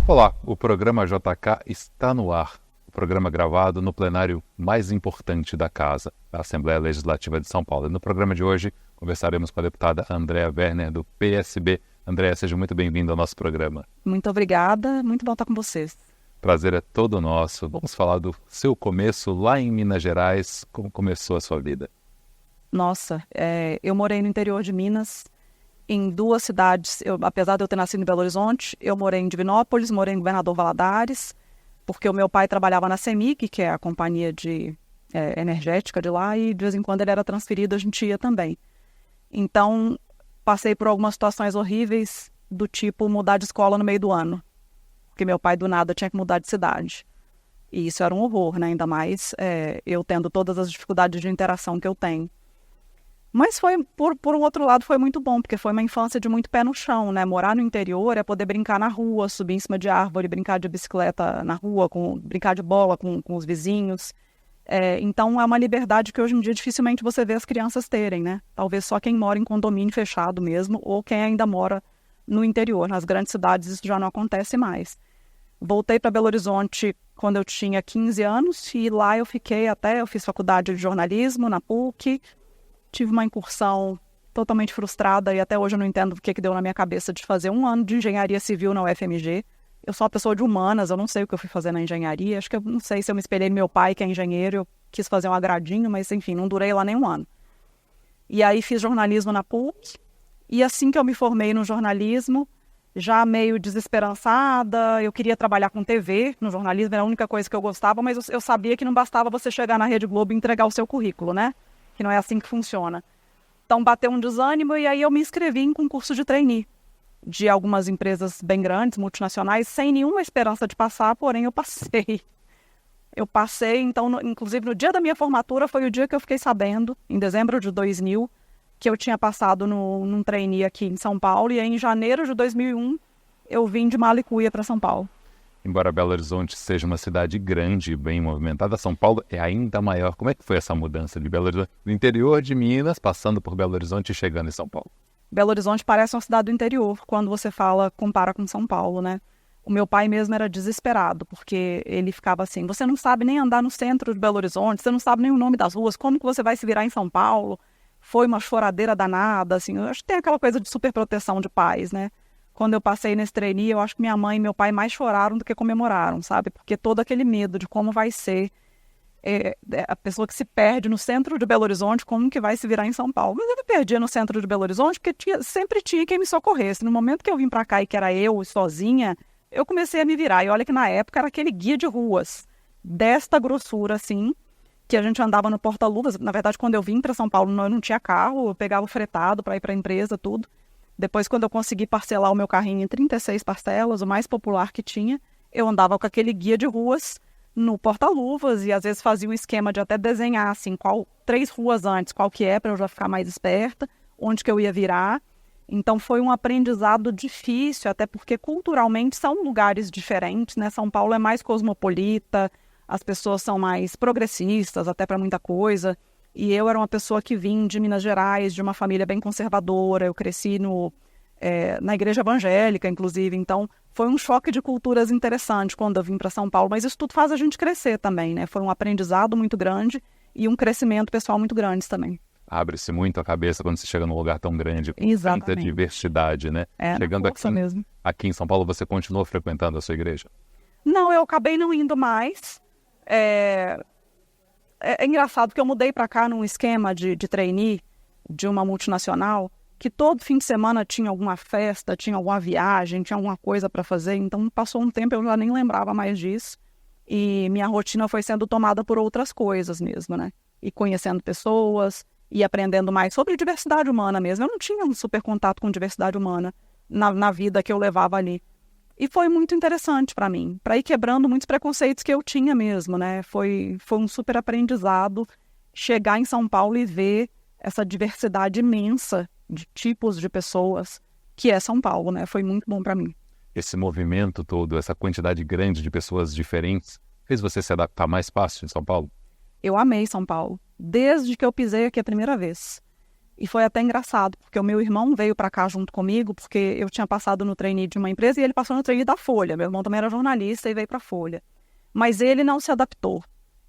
Olá, o programa JK está no ar. O programa gravado no plenário mais importante da Casa, a Assembleia Legislativa de São Paulo. E no programa de hoje, conversaremos com a deputada Andréa Werner, do PSB. Andréa, seja muito bem-vinda ao nosso programa. Muito obrigada, muito bom estar com vocês. Prazer é todo nosso. Vamos falar do seu começo lá em Minas Gerais. Como começou a sua vida? Nossa, eu morei no interior de Minas, em duas cidades. Apesar de eu ter nascido em Belo Horizonte, eu morei em Divinópolis, morei em Governador Valadares, porque o meu pai trabalhava na CEMIG, que é a companhia energética de lá, e de vez em quando ele era transferido, a gente ia também. Então, passei por algumas situações horríveis, do tipo mudar de escola no meio do ano, porque meu pai do nada tinha que mudar de cidade. E isso era um horror, né? Ainda mais eu tendo todas as dificuldades de interação que eu tenho. Mas foi, por um outro lado, foi muito bom, porque foi uma infância de muito pé no chão, né? Morar no interior é poder brincar na rua, subir em cima de árvore, brincar de bicicleta na rua, brincar de bola com os vizinhos. Então é uma liberdade que hoje em dia dificilmente você vê as crianças terem, né? Talvez só quem mora em condomínio fechado mesmo, ou quem ainda mora no interior. Nas grandes cidades isso já não acontece mais. Voltei para Belo Horizonte quando eu tinha 15 anos e lá eu fiz faculdade de jornalismo na PUC. Tive uma incursão totalmente frustrada e até hoje eu não entendo o que deu na minha cabeça de fazer um ano de engenharia civil na UFMG. Eu sou uma pessoa de humanas, eu não sei o que eu fui fazer na engenharia. Acho que eu não sei se eu me espelhei no meu pai, que é engenheiro, eu quis fazer um agradinho, mas enfim, não durei lá nem um ano. E aí fiz jornalismo na PUC e assim que eu me formei no jornalismo, já meio desesperançada, eu queria trabalhar com TV, no jornalismo era a única coisa que eu gostava, mas eu sabia que não bastava você chegar na Rede Globo e entregar o seu currículo, né? Que não é assim que funciona. Então bateu um desânimo e aí eu me inscrevi em concurso de trainee de algumas empresas bem grandes, multinacionais, sem nenhuma esperança de passar, porém eu passei. Eu passei, então, inclusive no dia da minha formatura foi o dia que eu fiquei sabendo, em dezembro de 2000, que eu tinha passado num trainee aqui em São Paulo, e aí em janeiro de 2001 eu vim de Malicuia para São Paulo. Embora Belo Horizonte seja uma cidade grande e bem movimentada, São Paulo é ainda maior. Como é que foi essa mudança de Belo Horizonte, do interior de Minas, passando por Belo Horizonte e chegando em São Paulo? Belo Horizonte parece uma cidade do interior, quando você compara com São Paulo, né? O meu pai mesmo era desesperado, porque ele ficava assim, você não sabe nem andar no centro de Belo Horizonte, você não sabe nem o nome das ruas, como que você vai se virar em São Paulo? Foi uma choradeira danada, assim, eu acho que tem aquela coisa de superproteção de pais, né? Quando eu passei nesse trainee, eu acho que minha mãe e meu pai mais choraram do que comemoraram, sabe? Porque todo aquele medo de como vai ser a pessoa que se perde no centro de Belo Horizonte, como que vai se virar em São Paulo. Mas eu me perdia no centro de Belo Horizonte porque sempre tinha quem me socorresse. No momento que eu vim para cá e que era eu sozinha, eu comecei a me virar. E olha que na época era aquele guia de ruas, desta grossura assim, que a gente andava no porta-luvas. Na verdade, quando eu vim para São Paulo, eu não tinha carro, eu pegava o fretado para ir para a empresa, tudo. Depois, quando eu consegui parcelar o meu carrinho em 36 parcelas, o mais popular que tinha, eu andava com aquele guia de ruas no porta-luvas e às vezes fazia um esquema de até desenhar assim, 3 ruas antes, qual que é, para eu já ficar mais esperta, onde que eu ia virar. Então foi um aprendizado difícil, até porque culturalmente são lugares diferentes, né? São Paulo é mais cosmopolita, as pessoas são mais progressistas, até para muita coisa. E eu era uma pessoa que vim de Minas Gerais, de uma família bem conservadora, eu cresci na igreja evangélica, inclusive, então foi um choque de culturas interessante quando eu vim para São Paulo, mas isso tudo faz a gente crescer também, né? Foi um aprendizado muito grande e um crescimento pessoal muito grande também. Abre-se muito a cabeça quando você chega num lugar tão grande, com tanta diversidade, né? Chegando aqui em São Paulo, você continuou frequentando a sua igreja? Não, eu acabei não indo mais. É engraçado porque eu mudei para cá num esquema de trainee de uma multinacional que todo fim de semana tinha alguma festa, tinha alguma viagem, tinha alguma coisa para fazer. Então passou um tempo, eu já nem lembrava mais disso. E minha rotina foi sendo tomada por outras coisas mesmo, né? E conhecendo pessoas e aprendendo mais sobre diversidade humana mesmo. Eu não tinha um super contato com diversidade humana na vida que eu levava ali. E foi muito interessante para mim, para ir quebrando muitos preconceitos que eu tinha mesmo, né? Foi um super aprendizado chegar em São Paulo e ver essa diversidade imensa de tipos de pessoas que é São Paulo, né? Foi muito bom para mim. Esse movimento todo, essa quantidade grande de pessoas diferentes, fez você se adaptar mais fácil em São Paulo? Eu amei São Paulo, desde que eu pisei aqui a primeira vez. E foi até engraçado, porque o meu irmão veio para cá junto comigo, porque eu tinha passado no trainee de uma empresa e ele passou no trainee da Folha. Meu irmão também era jornalista e veio para a Folha. Mas ele não se adaptou.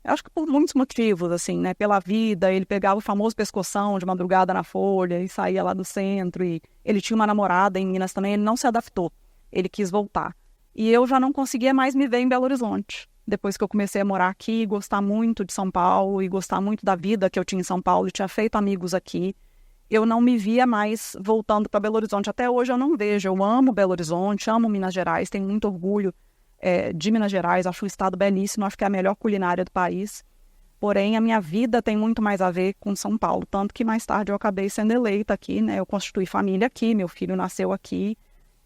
Eu acho que por muitos motivos, assim, né? Pela vida, ele pegava o famoso pescoção de madrugada na Folha e saía lá do centro. E ele tinha uma namorada em Minas também, ele não se adaptou. Ele quis voltar. E eu já não conseguia mais me ver em Belo Horizonte. Depois que eu comecei a morar aqui, gostar muito de São Paulo e gostar muito da vida que eu tinha em São Paulo e tinha feito amigos aqui, eu não me via mais voltando para Belo Horizonte. Até hoje eu não vejo. Eu amo Belo Horizonte, amo Minas Gerais, tenho muito orgulho de Minas Gerais, acho o estado belíssimo, acho que é a melhor culinária do país. Porém, a minha vida tem muito mais a ver com São Paulo, tanto que mais tarde eu acabei sendo eleita aqui, né? Eu constituí família aqui, meu filho nasceu aqui,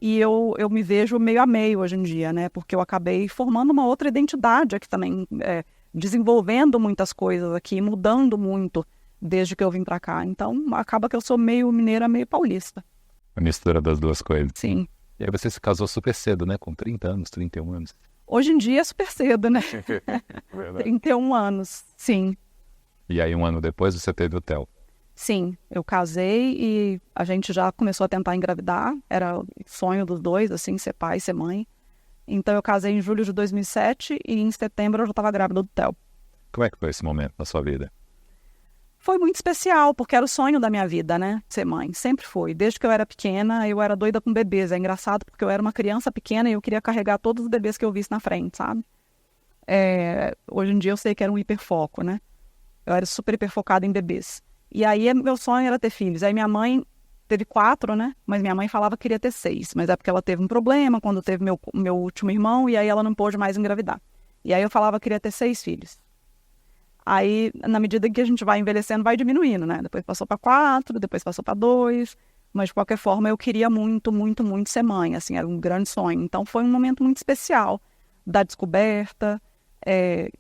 e eu me vejo meio a meio hoje em dia, né? Porque eu acabei formando uma outra identidade aqui também, desenvolvendo muitas coisas aqui, mudando muito desde que eu vim para cá. Então, acaba que eu sou meio mineira, meio paulista. A mistura das duas coisas. Sim. E aí você se casou super cedo, né? Com 30 anos, 31 anos. Hoje em dia é super cedo, né? 31 anos, sim. E aí, um ano depois, você teve o Theo. Sim, eu casei e a gente já começou a tentar engravidar. Era o sonho dos dois, assim, ser pai, ser mãe. Então, eu casei em julho de 2007 e em setembro eu já estava grávida do Theo. Como é que foi esse momento na sua vida? Foi muito especial, porque era o sonho da minha vida, né? Ser mãe, sempre foi. Desde que eu era pequena, eu era doida com bebês. É engraçado, porque eu era uma criança pequena e eu queria carregar todos os bebês que eu visse na frente, sabe? Hoje em dia eu sei que era um hiperfoco, né? Eu era super hiperfocada em bebês. E aí, meu sonho era ter filhos. Aí minha mãe teve 4, né? Mas minha mãe falava que queria ter 6. Mas é porque ela teve um problema quando teve meu último irmão e aí ela não pôde mais engravidar. E aí eu falava que queria ter 6 filhos. Aí, na medida que a gente vai envelhecendo, vai diminuindo, né? Depois passou para 4, depois passou para 2. Mas, de qualquer forma, eu queria muito, muito, muito ser mãe. Assim, era um grande sonho. Então, foi um momento muito especial da descoberta,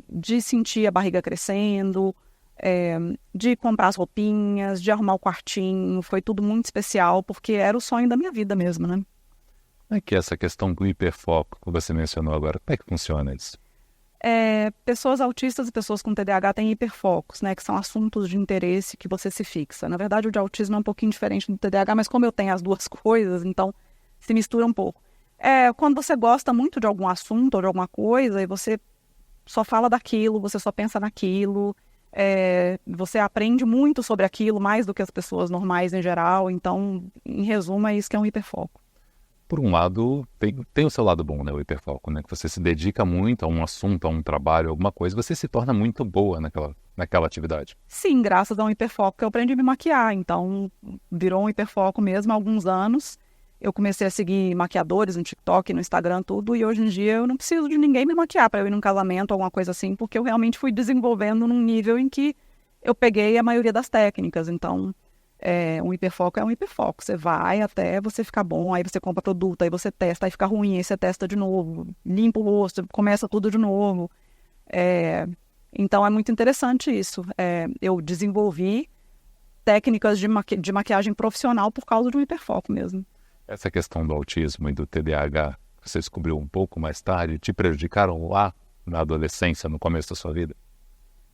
de sentir a barriga crescendo, de comprar as roupinhas, de arrumar o quartinho. Foi tudo muito especial, porque era o sonho da minha vida mesmo, né? Como é que é essa questão do hiperfoco que você mencionou agora? Como é que funciona isso? Pessoas autistas e pessoas com TDAH têm hiperfocos, né, que são assuntos de interesse que você se fixa. Na verdade, o de autismo é um pouquinho diferente do TDAH, mas como eu tenho as duas coisas, então se mistura um pouco. Quando você gosta muito de algum assunto ou de alguma coisa e você só fala daquilo, você só pensa naquilo, você aprende muito sobre aquilo, mais do que as pessoas normais em geral. Então, em resumo, é isso que é um hiperfoco. Por um lado, tem o seu lado bom, né, o hiperfoco, né? Que você se dedica muito a um assunto, a um trabalho, alguma coisa, você se torna muito boa naquela atividade. Sim, graças a um hiperfoco que eu aprendi a me maquiar. Então, virou um hiperfoco mesmo há alguns anos. Eu comecei a seguir maquiadores no TikTok, no Instagram, tudo. E hoje em dia eu não preciso de ninguém me maquiar para eu ir num casamento, alguma coisa assim, porque eu realmente fui desenvolvendo num nível em que eu peguei a maioria das técnicas. Então, um hiperfoco é um hiperfoco. Você vai até você ficar bom, aí você compra produto, aí você testa, aí fica ruim, aí você testa de novo, limpa o rosto, começa tudo de novo. Então é muito interessante isso. Eu desenvolvi técnicas de maquiagem profissional por causa de um hiperfoco mesmo. Essa questão do autismo e do TDAH, você descobriu um pouco mais tarde, te prejudicaram lá na adolescência, no começo da sua vida?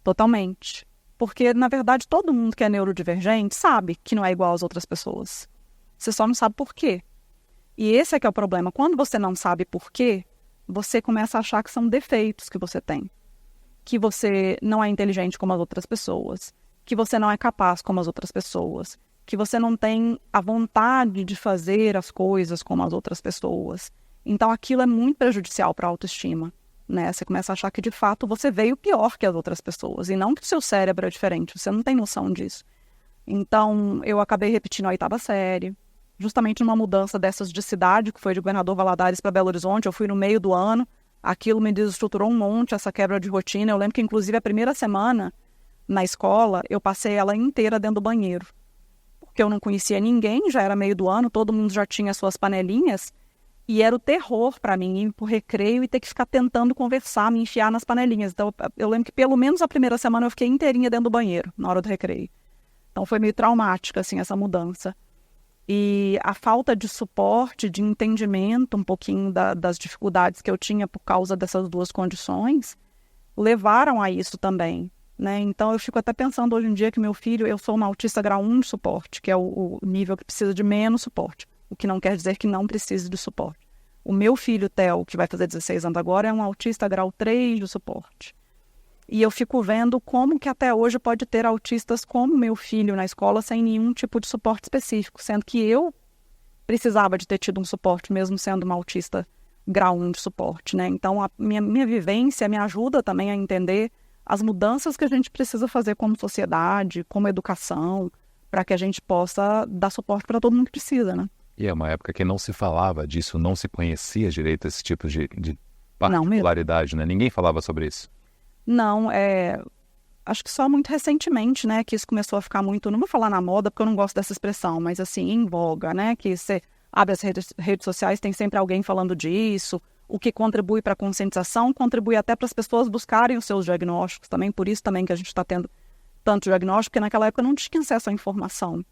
Totalmente. Porque, na verdade, todo mundo que é neurodivergente sabe que não é igual às outras pessoas. Você só não sabe por quê. E esse é que é o problema. Quando você não sabe por quê, você começa a achar que são defeitos que você tem. Que você não é inteligente como as outras pessoas. Que você não é capaz como as outras pessoas. Que você não tem a vontade de fazer as coisas como as outras pessoas. Então, aquilo é muito prejudicial para a autoestima. Né? Você começa a achar que, de fato, você veio pior que as outras pessoas. E não que o seu cérebro é diferente. Você não tem noção disso. Então, eu acabei repetindo a 8ª série. Justamente numa mudança dessas de cidade, que foi de Governador Valadares para Belo Horizonte. Eu fui no meio do ano. Aquilo me desestruturou um monte, essa quebra de rotina. Eu lembro que, inclusive, a primeira semana na escola, eu passei ela inteira dentro do banheiro. Porque eu não conhecia ninguém, já era meio do ano, todo mundo já tinha suas panelinhas. E era o terror para mim ir pro recreio e ter que ficar tentando conversar, me enfiar nas panelinhas. Então, eu lembro que pelo menos a primeira semana eu fiquei inteirinha dentro do banheiro, na hora do recreio. Então, foi meio traumática, assim, essa mudança. E a falta de suporte, de entendimento, um pouquinho das dificuldades que eu tinha por causa dessas duas condições, levaram a isso também. né? Então, eu fico até pensando hoje em dia que meu filho, eu sou uma autista grau 1 de suporte, que é o nível que precisa de menos suporte, o que não quer dizer que não precise de suporte. O meu filho, Theo, que vai fazer 16 anos agora, é um autista grau 3 de suporte. E eu fico vendo como que até hoje pode ter autistas como meu filho na escola sem nenhum tipo de suporte específico, sendo que eu precisava de ter tido um suporte, mesmo sendo uma autista grau 1 de suporte, né? Então, a minha vivência me ajuda também a entender as mudanças que a gente precisa fazer como sociedade, como educação, para que a gente possa dar suporte para todo mundo que precisa, né? E é uma época que não se falava disso, não se conhecia direito esse tipo de Não, mesmo. particularidade, né? Ninguém falava sobre isso. Não, acho que só muito recentemente, né, que isso começou a ficar muito, não vou falar na moda, porque eu não gosto dessa expressão, mas assim, em voga, né, que você abre as redes sociais, tem sempre alguém falando disso, o que contribui para a conscientização, contribui até para as pessoas buscarem os seus diagnósticos também, por isso também que a gente está tendo tanto diagnóstico, porque naquela época não tinha acesso à informação,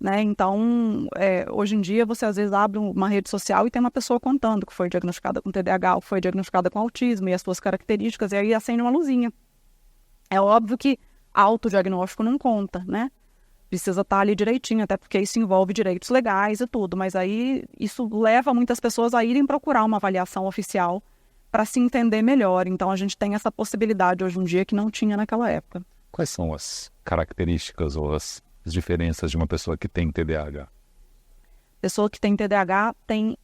né, então, hoje em dia você às vezes abre uma rede social e tem uma pessoa contando que foi diagnosticada com TDAH ou foi diagnosticada com autismo e as suas características, e aí acende uma luzinha. É óbvio que autodiagnóstico não conta, né? Precisa estar ali direitinho, até porque isso envolve direitos legais e tudo, mas aí isso leva muitas pessoas a irem procurar uma avaliação oficial para se entender melhor. Então a gente tem essa possibilidade hoje em dia que não tinha naquela época. Quais são as características ou as diferenças de uma pessoa que tem TDAH? Pessoa que tem TDAH tem...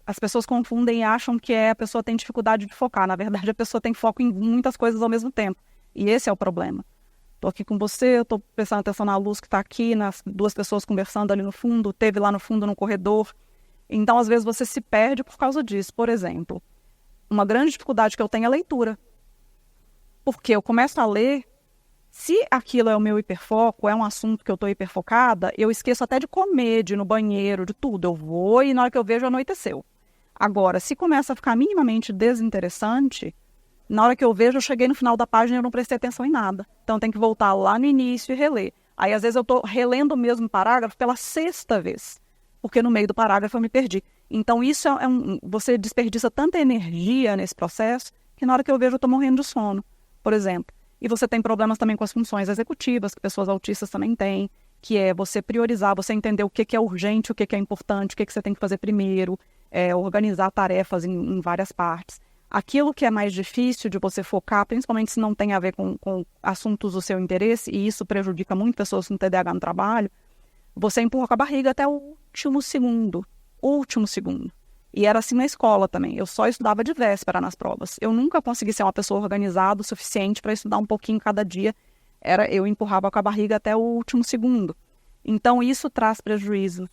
As pessoas confundem e acham que a pessoa tem dificuldade de focar. Na verdade, a pessoa tem foco em muitas coisas ao mesmo tempo. E esse é o problema. Estou aqui com você, estou prestando atenção na luz que está aqui, nas duas pessoas conversando ali no fundo, teve lá no fundo no corredor. Então, às vezes, você se perde por causa disso. Por exemplo, uma grande dificuldade que eu tenho é a leitura. Porque eu começo a ler, se aquilo é o meu hiperfoco, é um assunto que eu estou hiperfocada, eu esqueço até de comer, de ir no banheiro, de tudo. Eu vou e na hora que eu vejo, anoiteceu. Agora, se começa a ficar minimamente desinteressante, na hora que eu vejo, eu cheguei no final da página e eu não prestei atenção em nada. Então, tem que voltar lá no início e reler. Aí, às vezes, eu estou relendo o mesmo parágrafo pela 6ª vez, porque no meio do parágrafo eu me perdi. Então, isso você desperdiça tanta energia nesse processo que na hora que eu vejo, eu estou morrendo de sono, por exemplo. E você tem problemas também com as funções executivas, que pessoas autistas também têm, que é você priorizar, você entender o que é urgente, o que é importante, o que você tem que fazer primeiro, organizar tarefas em várias partes. Aquilo que é mais difícil de você focar, principalmente se não tem a ver com assuntos do seu interesse, e isso prejudica muito pessoas com TDAH no trabalho, você empurra com a barriga até o último segundo. E era assim na escola também. Eu só estudava de véspera nas provas. Eu nunca consegui ser uma pessoa organizada o suficiente para estudar um pouquinho cada dia. Eu empurrava com a barriga até o último segundo. Então, isso traz prejuízos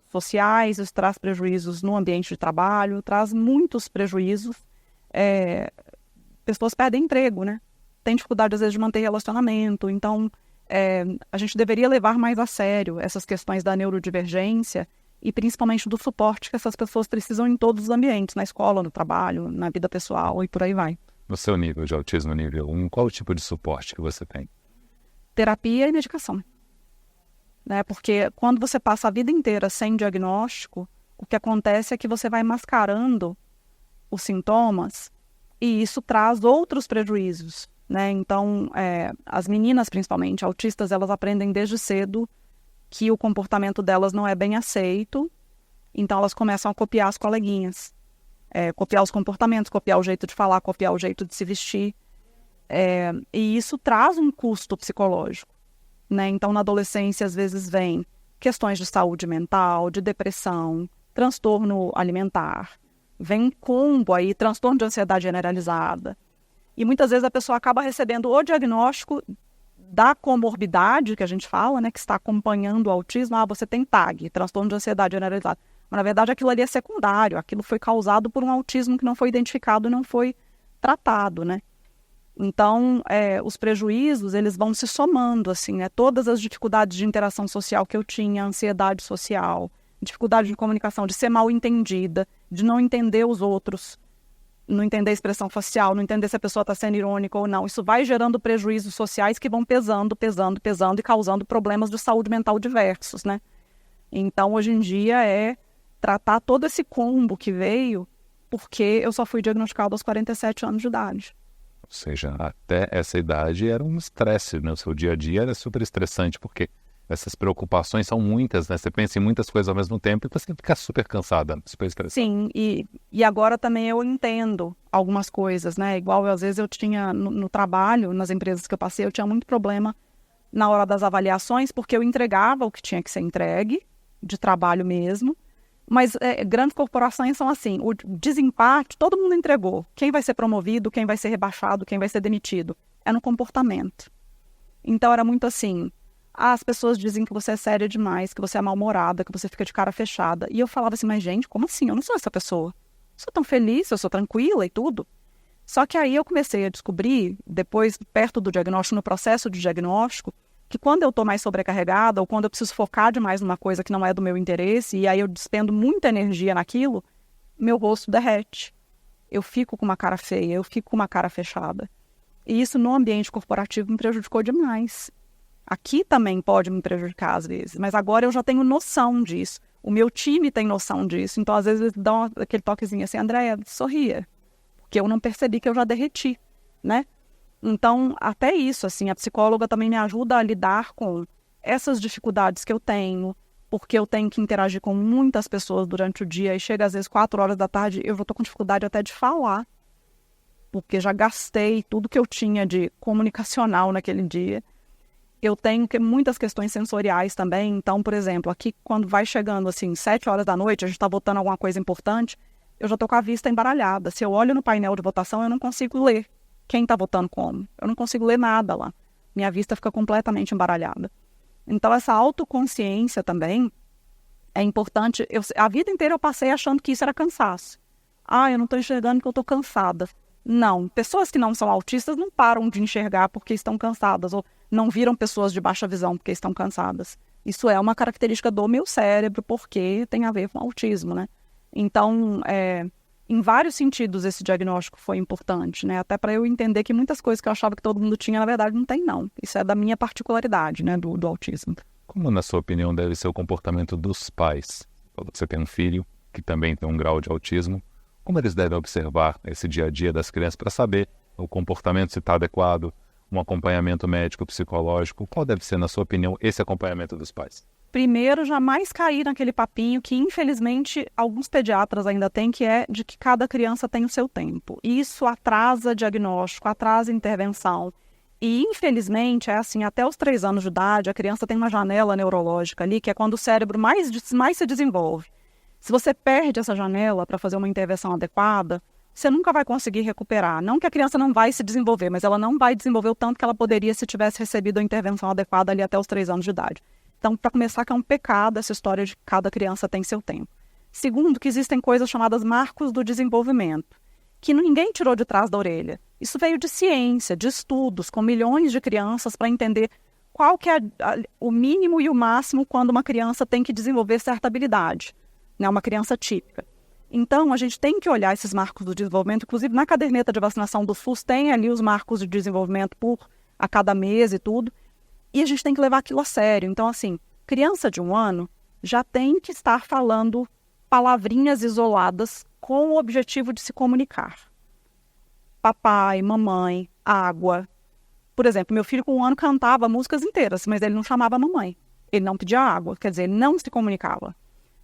sociais, isso traz prejuízos no ambiente de trabalho, traz muitos prejuízos. Pessoas perdem emprego, né? Tem dificuldade, às vezes, de manter relacionamento. Então, a gente deveria levar mais a sério essas questões da neurodivergência e principalmente do suporte que essas pessoas precisam em todos os ambientes, na escola, no trabalho, na vida pessoal e por aí vai. No seu nível de autismo nível 1, qual o tipo de suporte que você tem? Terapia e medicação. Né? Porque quando você passa a vida inteira sem diagnóstico, o que acontece é que você vai mascarando os sintomas e isso traz outros prejuízos. Né? Então, as meninas, principalmente autistas, elas aprendem desde cedo que o comportamento delas não é bem aceito, então elas começam a copiar as coleguinhas. Copiar os comportamentos, copiar o jeito de falar, copiar o jeito de se vestir. E isso traz um custo psicológico. Né? Então, na adolescência, às vezes, vem questões de saúde mental, de depressão, transtorno alimentar, vem combo aí, transtorno de ansiedade generalizada. E muitas vezes a pessoa acaba recebendo o diagnóstico da comorbidade, que a gente fala, né, que está acompanhando o autismo. Você tem TAG, transtorno de ansiedade generalizada. Mas, na verdade, aquilo ali é secundário, aquilo foi causado por um autismo que não foi identificado e não foi tratado, né? Então, os prejuízos, eles vão se somando, assim, né? Todas as dificuldades de interação social que eu tinha, ansiedade social, dificuldade de comunicação, de ser mal entendida, de não entender os outros, não entender a expressão facial, não entender se a pessoa está sendo irônica ou não. Isso vai gerando prejuízos sociais que vão pesando e causando problemas de saúde mental diversos, né? Então, hoje em dia, tratar todo esse combo que veio, porque eu só fui diagnosticado aos 47 anos de idade. seja, até essa idade era um estresse, né? O seu dia a dia era super estressante, porque essas preocupações são muitas, né? Você pensa em muitas coisas ao mesmo tempo e você fica super cansada, super estressada. Sim, e agora também eu entendo algumas coisas, né? Igual às vezes eu tinha no trabalho, nas empresas que eu passei, eu tinha muito problema na hora das avaliações, porque eu entregava o que tinha que ser entregue, de trabalho mesmo, mas grandes corporações são assim, o desempate, todo mundo entregou. Quem vai ser promovido, quem vai ser rebaixado, quem vai ser demitido, é no comportamento. Então era muito assim, as pessoas dizem que você é séria demais, que você é mal-humorada, que você fica de cara fechada. E eu falava assim, mas gente, como assim? Eu não sou essa pessoa. Eu sou tão feliz, eu sou tranquila e tudo. Só que aí eu comecei a descobrir, depois, perto do diagnóstico, no processo de diagnóstico, que quando eu estou mais sobrecarregada ou quando eu preciso focar demais numa coisa que não é do meu interesse e aí eu despendo muita energia naquilo, meu rosto derrete. Eu fico com uma cara feia, eu fico com uma cara fechada. E isso no ambiente corporativo me prejudicou demais. Aqui também pode me prejudicar às vezes, mas agora eu já tenho noção disso. O meu time tem noção disso. Então, às vezes, eles dão aquele toquezinho assim, Andréia, sorria. Porque eu não percebi que eu já derreti, né? Então, até isso, assim, a psicóloga também me ajuda a lidar com essas dificuldades que eu tenho, porque eu tenho que interagir com muitas pessoas durante o dia e chega às vezes 4 horas da tarde, eu já estou com dificuldade até de falar, porque já gastei tudo que eu tinha de comunicacional naquele dia. Eu tenho muitas questões sensoriais também, então, por exemplo, aqui quando vai chegando assim, 7 horas da noite, a gente está votando alguma coisa importante, eu já estou com a vista embaralhada. Se eu olho no painel de votação, eu não consigo ler quem está votando como. Eu não consigo ler nada lá. Minha vista fica completamente embaralhada. Então, essa autoconsciência também é importante. A vida inteira eu passei achando que isso era cansaço. Eu não estou enxergando porque eu estou cansada. Não, pessoas que não são autistas não param de enxergar porque estão cansadas, ou não viram pessoas de baixa visão porque estão cansadas. Isso é uma característica do meu cérebro, porque tem a ver com autismo, né? Então, em vários sentidos, esse diagnóstico foi importante, né? Até para eu entender que muitas coisas que eu achava que todo mundo tinha, na verdade, não tem, não. Isso é da minha particularidade, né, do autismo. Como, na sua opinião, deve ser o comportamento dos pais? Você tem um filho que também tem um grau de autismo. Como eles devem observar esse dia a dia das crianças para saber o comportamento, se está adequado, um acompanhamento médico, psicológico? Qual deve ser, na sua opinião, esse acompanhamento dos pais? Primeiro, jamais cair naquele papinho que, infelizmente, alguns pediatras ainda têm, que é de que cada criança tem o seu tempo. Isso atrasa diagnóstico, atrasa intervenção. E, infelizmente, é assim, até os 3 anos de idade, a criança tem uma janela neurológica ali, que é quando o cérebro mais se desenvolve. Se você perde essa janela para fazer uma intervenção adequada, você nunca vai conseguir recuperar. Não que a criança não vai se desenvolver, mas ela não vai desenvolver o tanto que ela poderia se tivesse recebido a intervenção adequada ali até os 3 anos de idade. Então, para começar, que é um pecado essa história de que cada criança tem seu tempo. Segundo, que existem coisas chamadas marcos do desenvolvimento, que ninguém tirou de trás da orelha. Isso veio de ciência, de estudos, com milhões de crianças para entender qual que é o mínimo e o máximo quando uma criança tem que desenvolver certa habilidade, né? Uma criança típica. Então, a gente tem que olhar esses marcos do desenvolvimento, inclusive na caderneta de vacinação do SUS tem ali os marcos de desenvolvimento a cada mês e tudo, e a gente tem que levar aquilo a sério. Então, assim, criança de 1 ano já tem que estar falando palavrinhas isoladas com o objetivo de se comunicar. Papai, mamãe, água. Por exemplo, meu filho com 1 ano cantava músicas inteiras, mas ele não chamava mamãe. Ele não pedia água, quer dizer, ele não se comunicava.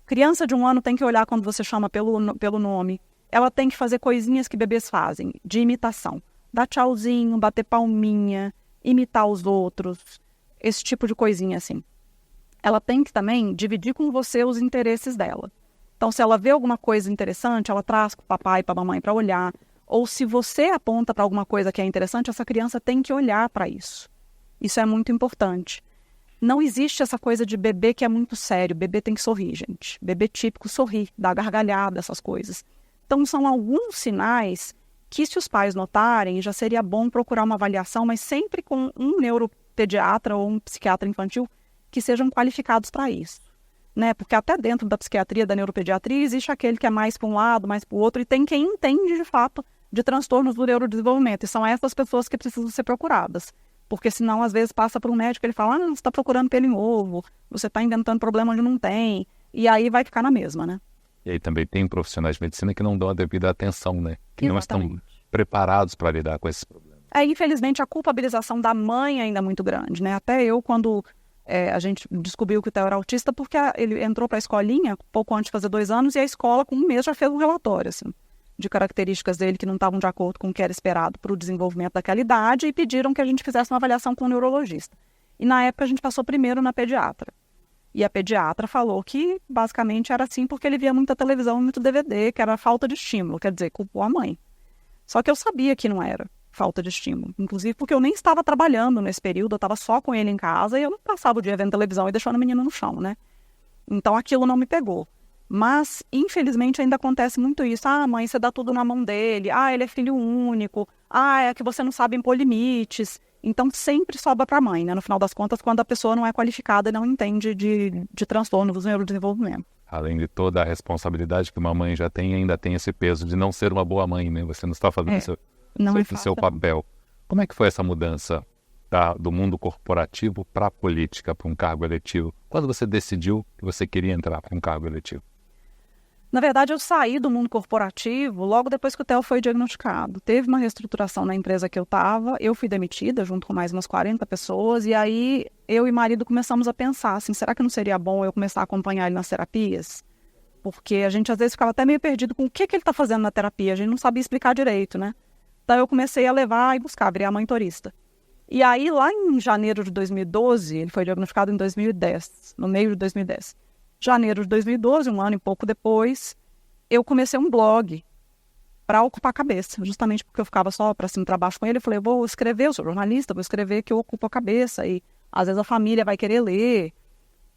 Criança de 1 ano tem que olhar quando você chama pelo nome. Ela tem que fazer coisinhas que bebês fazem, de imitação. Dar tchauzinho, bater palminha, imitar os outros, esse tipo de coisinha assim. Ela tem que também dividir com você os interesses dela. Então, se ela vê alguma coisa interessante, ela traz para o papai e para a mamãe para olhar. Ou se você aponta para alguma coisa que é interessante, essa criança tem que olhar para isso. Isso é muito importante. Não existe essa coisa de bebê que é muito sério. Bebê tem que sorrir, gente. Bebê típico sorri, dá gargalhada, essas coisas. Então, são alguns sinais que, se os pais notarem, já seria bom procurar uma avaliação, mas sempre com um neuropediatra ou um psiquiatra infantil que sejam qualificados para isso, né? Porque até dentro da psiquiatria, da neuropediatria, existe aquele que é mais para um lado, mais para o outro, e tem quem entende, de fato, de transtornos do neurodesenvolvimento. E são essas pessoas que precisam ser procuradas. Porque senão, às vezes, passa para um médico e ele fala, você está procurando pelo em ovo, você está inventando problema onde não tem, e aí vai ficar na mesma, né? E aí também tem profissionais de medicina que não dão a devida atenção, né? Que Exatamente. não estão preparados para lidar com esses problemas. Infelizmente, a culpabilização da mãe ainda é muito grande, né? Até eu, quando a gente descobriu que o Theo era autista, porque ele entrou para a escolinha pouco antes de fazer 2 anos e a escola, com um mês, já fez um relatório, assim, de características dele que não estavam de acordo com o que era esperado para o desenvolvimento daquela idade e pediram que a gente fizesse uma avaliação com o neurologista. E, na época, a gente passou primeiro na pediatra. E a pediatra falou que, basicamente, era assim porque ele via muita televisão e muito DVD, que era falta de estímulo, quer dizer, culpou a mãe. Só que eu sabia que não era falta de estímulo, inclusive porque eu nem estava trabalhando nesse período, eu estava só com ele em casa e eu não passava o dia vendo televisão e deixando a menina no chão, né? Então aquilo não me pegou. Mas, infelizmente, ainda acontece muito isso. Ah, mãe, você dá tudo na mão dele. Ah, ele é filho único. Ah, é que você não sabe impor limites. Então sempre sobra para a mãe, né? No final das contas, quando a pessoa não é qualificada e não entende de transtorno do neurodesenvolvimento. Além de toda a responsabilidade que uma mãe já tem, ainda tem esse peso de não ser uma boa mãe, né? Você não está fazendo o seu papel. Como é que foi essa mudança do mundo corporativo para a política, para um cargo eletivo? Quando você decidiu que você queria entrar para um cargo eletivo? Na verdade, eu saí do mundo corporativo logo depois que o Theo foi diagnosticado. Teve uma reestruturação na empresa que eu estava, eu fui demitida junto com mais umas 40 pessoas, e aí eu e marido começamos a pensar assim, será que não seria bom eu começar a acompanhar ele nas terapias? Porque a gente às vezes ficava até meio perdido com o que ele está fazendo na terapia, a gente não sabia explicar direito, né? Então eu comecei a levar e buscar, virei a monitorista. E aí lá em janeiro de 2012, ele foi diagnosticado em 2010, no meio de 2010. Janeiro de 2012, um ano e pouco depois, eu comecei um blog para ocupar a cabeça, justamente porque eu ficava só para cima e para baixo com ele. Eu falei, eu vou escrever, eu sou jornalista, vou escrever que eu ocupo a cabeça e às vezes a família vai querer ler.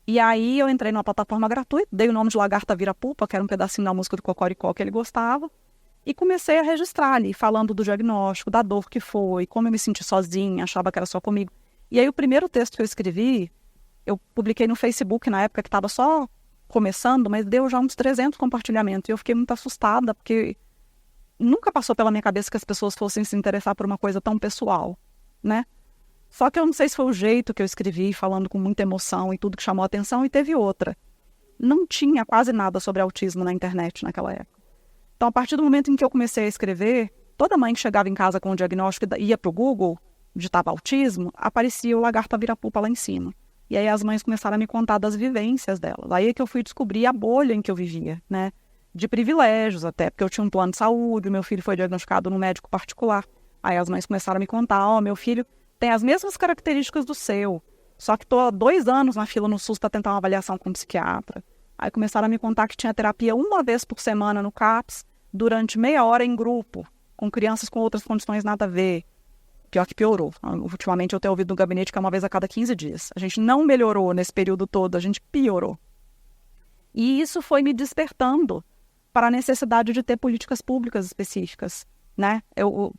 E aí eu entrei numa plataforma gratuita, dei o nome de Lagarta Vira Pupa, que era um pedacinho da música do Cocoricó que ele gostava, e comecei a registrar ali, falando do diagnóstico, da dor que foi, como eu me senti sozinha, achava que era só comigo. E aí o primeiro texto que eu escrevi, eu publiquei no Facebook na época que estava só começando, mas deu já uns 300 compartilhamentos. E eu fiquei muito assustada, porque nunca passou pela minha cabeça que as pessoas fossem se interessar por uma coisa tão pessoal, né? Só que eu não sei se foi o jeito que eu escrevi, falando com muita emoção e tudo que chamou a atenção, e teve outra. Não tinha quase nada sobre autismo na internet naquela época. Então, a partir do momento em que eu comecei a escrever, toda mãe que chegava em casa com o diagnóstico ia para o Google, digitava autismo, aparecia o Lagarta Vira Pupa lá em cima. E aí as mães começaram a me contar das vivências delas. Aí é que eu fui descobrir a bolha em que eu vivia, né? De privilégios até, porque eu tinha um plano de saúde, meu filho foi diagnosticado num médico particular. Aí as mães começaram a me contar, meu filho tem as mesmas características do seu, só que estou há 2 anos na fila no SUS para tentar uma avaliação com um psiquiatra. Aí começaram a me contar que tinha terapia 1 vez por semana no CAPS, durante meia hora em grupo, com crianças com outras condições nada a ver. Pior que piorou. Ultimamente eu tenho ouvido no gabinete que é 1 vez a cada 15 dias. A gente não melhorou nesse período todo, a gente piorou. E isso foi me despertando para a necessidade de ter políticas públicas específicas, né?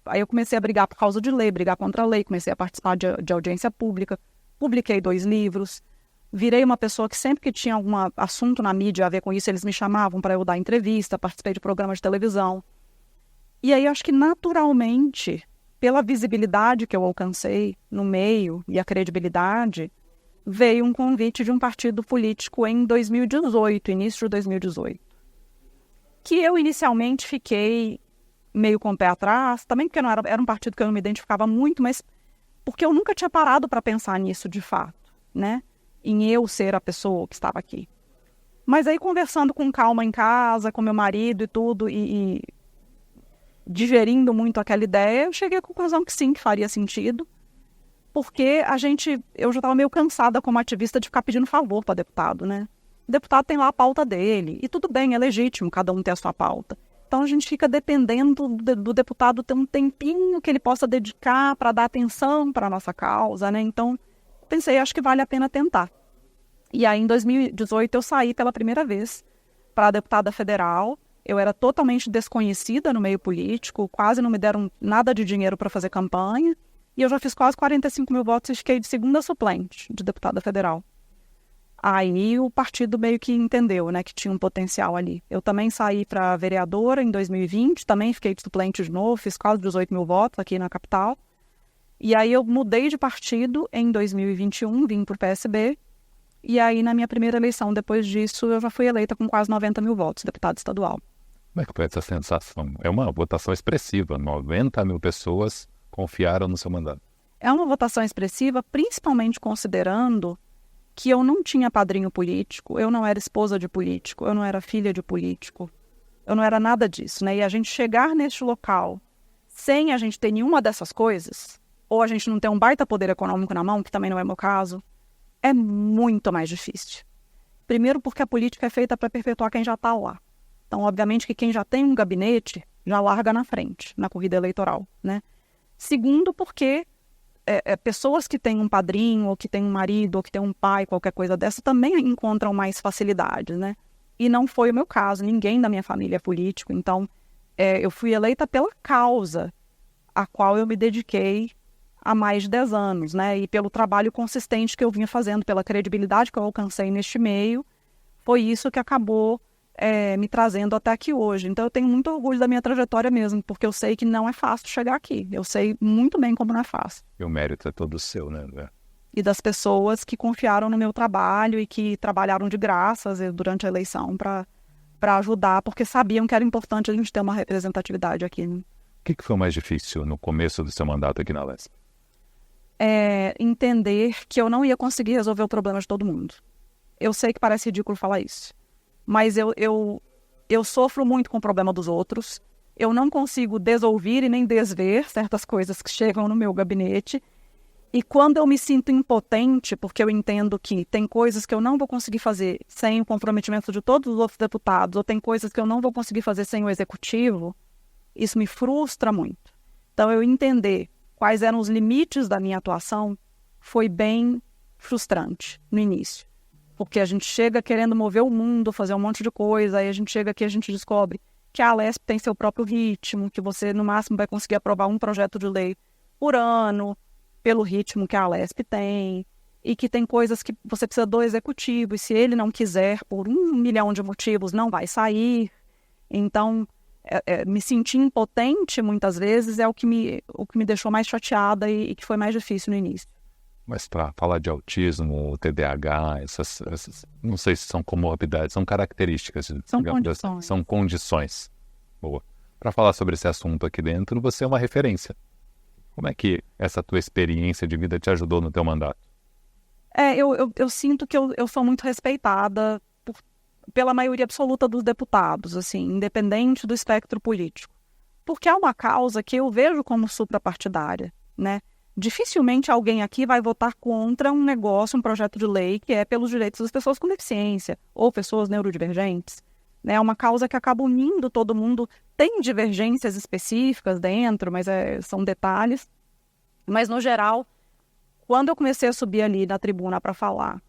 Aí eu comecei a brigar por causa de lei, brigar contra a lei, comecei a participar de audiência pública, publiquei 2 livros, virei uma pessoa que sempre que tinha algum assunto na mídia a ver com isso, eles me chamavam para eu dar entrevista, participei de programas de televisão. E aí eu acho que naturalmente, pela visibilidade que eu alcancei no meio e a credibilidade, veio um convite de um partido político em 2018, início de 2018. Que eu inicialmente fiquei meio com o pé atrás, também porque era um partido que eu não me identificava muito, mas porque eu nunca tinha parado para pensar nisso de fato, né? Em eu ser a pessoa que estava aqui. Mas aí conversando com calma em casa, com meu marido e tudo, e digerindo muito aquela ideia, eu cheguei à conclusão que sim, que faria sentido, porque eu já estava meio cansada como ativista de ficar pedindo favor para deputado, né? O deputado tem lá a pauta dele, e tudo bem, é legítimo cada um ter a sua pauta. Então a gente fica dependendo do deputado ter um tempinho que ele possa dedicar para dar atenção para a nossa causa, né? Então pensei, acho que vale a pena tentar. E aí em 2018 eu saí pela primeira vez para deputada federal. Eu era totalmente desconhecida no meio político, quase não me deram nada de dinheiro para fazer campanha, e eu já fiz quase 45 mil votos e fiquei de segunda suplente de deputada federal. Aí o partido meio que entendeu, né, que tinha um potencial ali. Eu também saí para vereadora em 2020, também fiquei de suplente de novo, fiz quase 18 mil votos aqui na capital. E aí eu mudei de partido em 2021, vim para o PSB, e aí na minha primeira eleição, depois disso, eu já fui eleita com quase 90 mil votos, deputada estadual. Como é que foi essa sensação? É uma votação expressiva, 90 mil pessoas confiaram no seu mandato? É uma votação expressiva, principalmente considerando que eu não tinha padrinho político, eu não era esposa de político, eu não era filha de político, eu não era nada disso, né? E a gente chegar neste local sem a gente ter nenhuma dessas coisas, ou a gente não ter um baita poder econômico na mão, que também não é meu caso, é muito mais difícil. Primeiro porque a política é feita para perpetuar quem já está lá. Então, obviamente que quem já tem um gabinete já larga na frente, na corrida eleitoral, né? Segundo porque pessoas que têm um padrinho, ou que têm um marido, ou que têm um pai, qualquer coisa dessa, também encontram mais facilidade, né? E não foi o meu caso, ninguém da minha família é político, então eu fui eleita pela causa a qual eu me dediquei há mais de 10 anos, né? E pelo trabalho consistente que eu vinha fazendo, pela credibilidade que eu alcancei neste meio, foi isso que acabou me trazendo até aqui hoje. Então eu tenho muito orgulho da minha trajetória mesmo, porque eu sei que não é fácil chegar aqui. Eu sei muito bem como não é fácil. E o mérito é todo seu, né, André? E das pessoas que confiaram no meu trabalho e que trabalharam de graça durante a eleição para ajudar, porque sabiam que era importante a gente ter uma representatividade aqui. Né? O que foi mais difícil no começo do seu mandato aqui na Alesp? Entender que eu não ia conseguir resolver o problema de todo mundo. Eu sei que parece ridículo falar isso, mas eu sofro muito com o problema dos outros. Eu não consigo desouvir e nem desver certas coisas que chegam no meu gabinete. E quando eu me sinto impotente, porque eu entendo que tem coisas que eu não vou conseguir fazer sem o comprometimento de todos os outros deputados, ou tem coisas que eu não vou conseguir fazer sem o executivo, isso me frustra muito. Então, eu entender quais eram os limites da minha atuação foi bem frustrante no início. Porque a gente chega querendo mover o mundo, fazer um monte de coisa, aí a gente chega aqui e a gente descobre que a Alesp tem seu próprio ritmo, que você, no máximo, vai conseguir aprovar um projeto de lei por ano, pelo ritmo que a Alesp tem, e que tem coisas que você precisa do executivo, e se ele não quiser, por 1 milhão de motivos, não vai sair. Então, me sentir impotente, muitas vezes, é o que me deixou mais chateada e que foi mais difícil no início. Mas para falar de autismo, TDAH, essas, não sei se são comorbidades, são características. São condições. São condições. Boa. Para falar sobre esse assunto aqui dentro, você é uma referência. Como é que essa tua experiência de vida te ajudou no teu mandato? Eu sinto que eu sou muito respeitada pela maioria absoluta dos deputados, assim, independente do espectro político. Porque é uma causa que eu vejo como suprapartidária, né? Dificilmente alguém aqui vai votar contra um negócio, um projeto de lei que é pelos direitos das pessoas com deficiência ou pessoas neurodivergentes. É uma causa que acaba unindo todo mundo. Tem divergências específicas dentro, mas são detalhes. Mas, no geral, quando eu comecei a subir ali na tribuna para falar,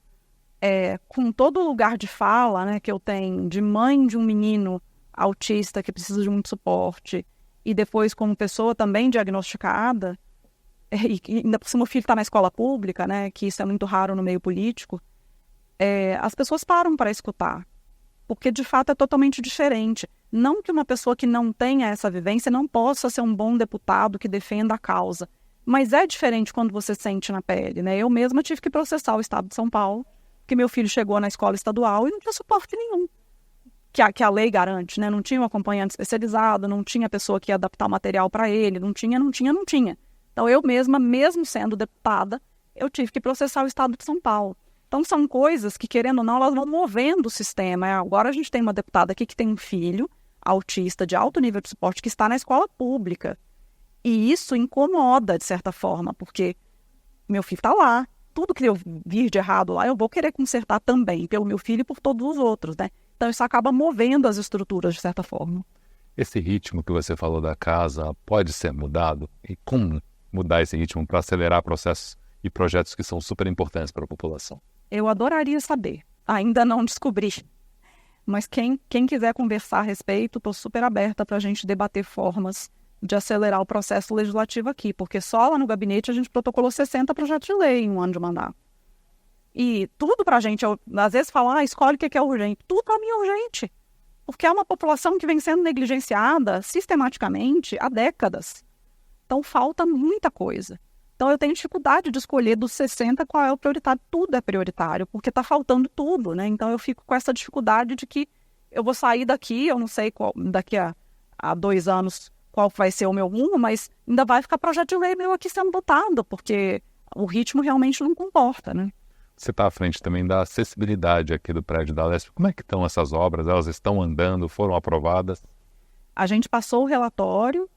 com todo o lugar de fala, né, que eu tenho de mãe de um menino autista que precisa de muito suporte, e depois como pessoa também diagnosticada, e ainda por cima o filho está na escola pública, né, que isso é muito raro no meio político, as pessoas param para escutar, porque de fato é totalmente diferente. Não que uma pessoa que não tenha essa vivência não possa ser um bom deputado que defenda a causa, mas é diferente quando você sente na pele, né? Eu mesma tive que processar o Estado de São Paulo, porque meu filho chegou na escola estadual e não tinha suporte nenhum, que a lei garante, né? Não tinha um acompanhante especializado, não tinha pessoa que ia adaptar o material para ele, não tinha. Então, eu mesma, mesmo sendo deputada, eu tive que processar o Estado de São Paulo. Então, são coisas que, querendo ou não, elas vão movendo o sistema. Agora a gente tem uma deputada aqui que tem um filho autista de alto nível de suporte que está na escola pública. E isso incomoda, de certa forma, porque meu filho está lá. Tudo que eu vir de errado lá, eu vou querer consertar também, pelo meu filho e por todos os outros, né? Então, isso acaba movendo as estruturas, de certa forma. Esse ritmo que você falou da casa pode ser mudado? E como mudar esse ritmo para acelerar processos e projetos que são super importantes para a população? Eu adoraria saber. Ainda não descobri. Mas quem quiser conversar a respeito, estou super aberta para a gente debater formas de acelerar o processo legislativo aqui, porque só lá no gabinete a gente protocolou 60 projetos de lei em um ano de mandato. E tudo para a gente, às vezes falam, escolhe o que é urgente. Tudo para mim é urgente, porque é uma população que vem sendo negligenciada sistematicamente há décadas. Então falta muita coisa. Então eu tenho dificuldade de escolher dos 60 qual é o prioritário. Tudo é prioritário, porque está faltando tudo, né? Então eu fico com essa dificuldade de que eu vou sair daqui, eu não sei daqui a 2 anos, qual vai ser o meu rumo, mas ainda vai ficar projeto de lei meu aqui sendo votado, porque o ritmo realmente não comporta, né? Você está à frente também da acessibilidade aqui do prédio da Alesp. Como é que estão essas obras? Elas estão andando? Foram aprovadas? A gente passou o relatório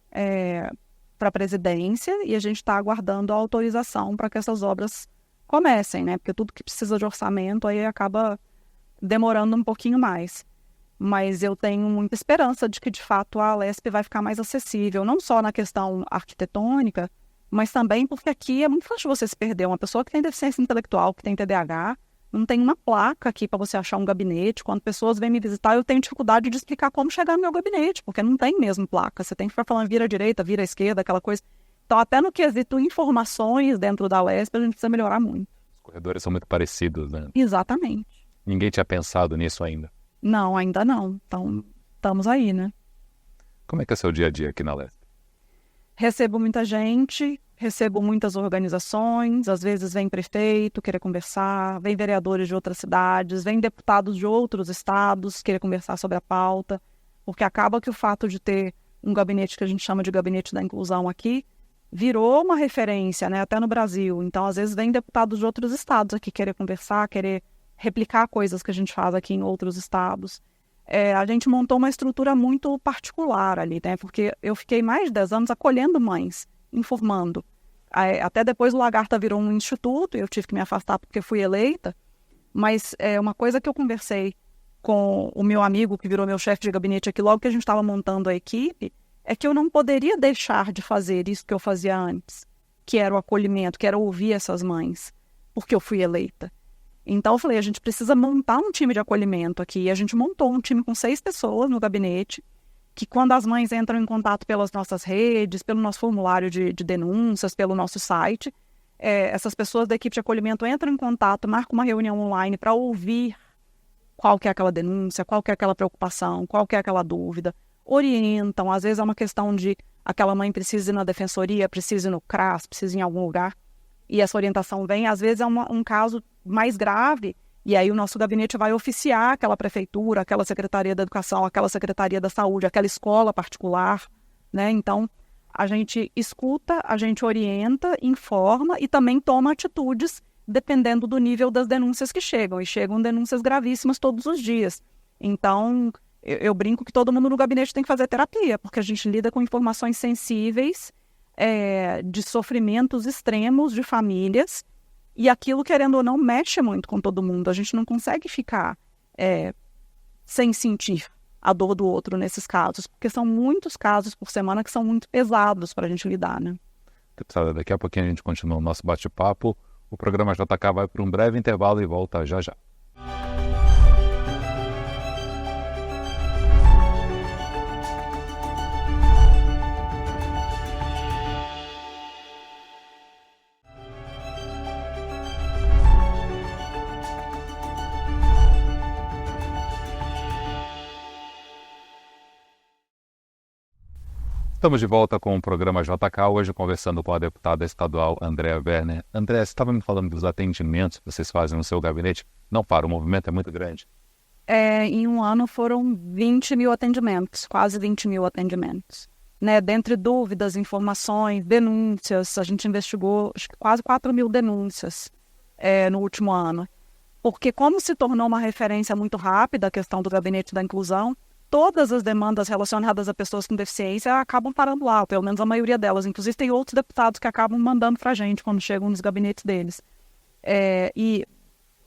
para a presidência e a gente está aguardando a autorização para que essas obras comecem, né? Porque tudo que precisa de orçamento aí acaba demorando um pouquinho mais. Mas eu tenho muita esperança de que, de fato, a Alesp vai ficar mais acessível, não só na questão arquitetônica, mas também porque aqui é muito fácil você se perder. Uma pessoa que tem deficiência intelectual, que tem TDAH, não tem uma placa aqui para você achar um gabinete. Quando pessoas vêm me visitar, eu tenho dificuldade de explicar como chegar no meu gabinete, porque não tem mesmo placa. Você tem que ficar falando vira à direita, vira à esquerda, aquela coisa. Então, até no quesito informações dentro da Alesp, a gente precisa melhorar muito. Os corredores são muito parecidos, né? Exatamente. Ninguém tinha pensado nisso ainda. Não, ainda não. Então, estamos aí, né? Como é que é seu dia a dia aqui na Alesp? Recebo muita gente, recebo muitas organizações, às vezes vem prefeito querer conversar, vem vereadores de outras cidades, vem deputados de outros estados querer conversar sobre a pauta, porque acaba que o fato de ter um gabinete que a gente chama de gabinete da inclusão aqui, virou uma referência, né, até no Brasil. Então, às vezes, vem deputados de outros estados aqui querer conversar, querer replicar coisas que a gente faz aqui em outros estados. A gente montou uma estrutura muito particular ali, né? Porque eu fiquei mais de 10 anos acolhendo mães, informando. Até depois o Lagarta virou um instituto e eu tive que me afastar porque fui eleita. Mas uma coisa que eu conversei com o meu amigo, que virou meu chefe de gabinete aqui, logo que a gente estava montando a equipe, é que eu não poderia deixar de fazer isso que eu fazia antes, que era o acolhimento, que era ouvir essas mães, porque eu fui eleita. Então, eu falei, a gente precisa montar um time de acolhimento aqui. E a gente montou um time com 6 pessoas no gabinete, que quando as mães entram em contato pelas nossas redes, pelo nosso formulário de denúncias, pelo nosso site, essas pessoas da equipe de acolhimento entram em contato, marcam uma reunião online para ouvir qual que é aquela denúncia, qual que é aquela preocupação, qual que é aquela dúvida. Orientam, às vezes é uma questão de aquela mãe precisa ir na defensoria, precisa ir no CRAS, precisa ir em algum lugar. E essa orientação vem, às vezes é um caso mais grave, e aí o nosso gabinete vai oficiar aquela prefeitura, aquela secretaria da educação, aquela secretaria da saúde, aquela escola particular, né? Então, a gente escuta, a gente orienta, informa e também toma atitudes dependendo do nível das denúncias que chegam, e chegam denúncias gravíssimas todos os dias. Então, eu brinco que todo mundo no gabinete tem que fazer terapia, porque a gente lida com informações sensíveis, de sofrimentos extremos de famílias, e aquilo, querendo ou não, mexe muito com todo mundo. A gente não consegue ficar sem sentir a dor do outro nesses casos, porque são muitos casos por semana que são muito pesados para a gente lidar, né? Deputada, daqui a pouquinho a gente continua o nosso bate-papo. O programa JK vai para um breve intervalo e volta já já. Estamos de volta com o programa JK, hoje conversando com a deputada estadual Andréa Werner. Andréa, você estava me falando dos atendimentos que vocês fazem no seu gabinete. Não para, o movimento é muito grande. Em um ano foram 20 mil atendimentos, quase 20 mil atendimentos. Né? Dentre dúvidas, informações, denúncias, a gente investigou acho que quase 4 mil denúncias no último ano. Porque como se tornou uma referência muito rápida a questão do gabinete da inclusão, todas as demandas relacionadas a pessoas com deficiência acabam parando lá, pelo menos a maioria delas. Inclusive, tem outros deputados que acabam mandando para a gente quando chegam nos gabinetes deles. E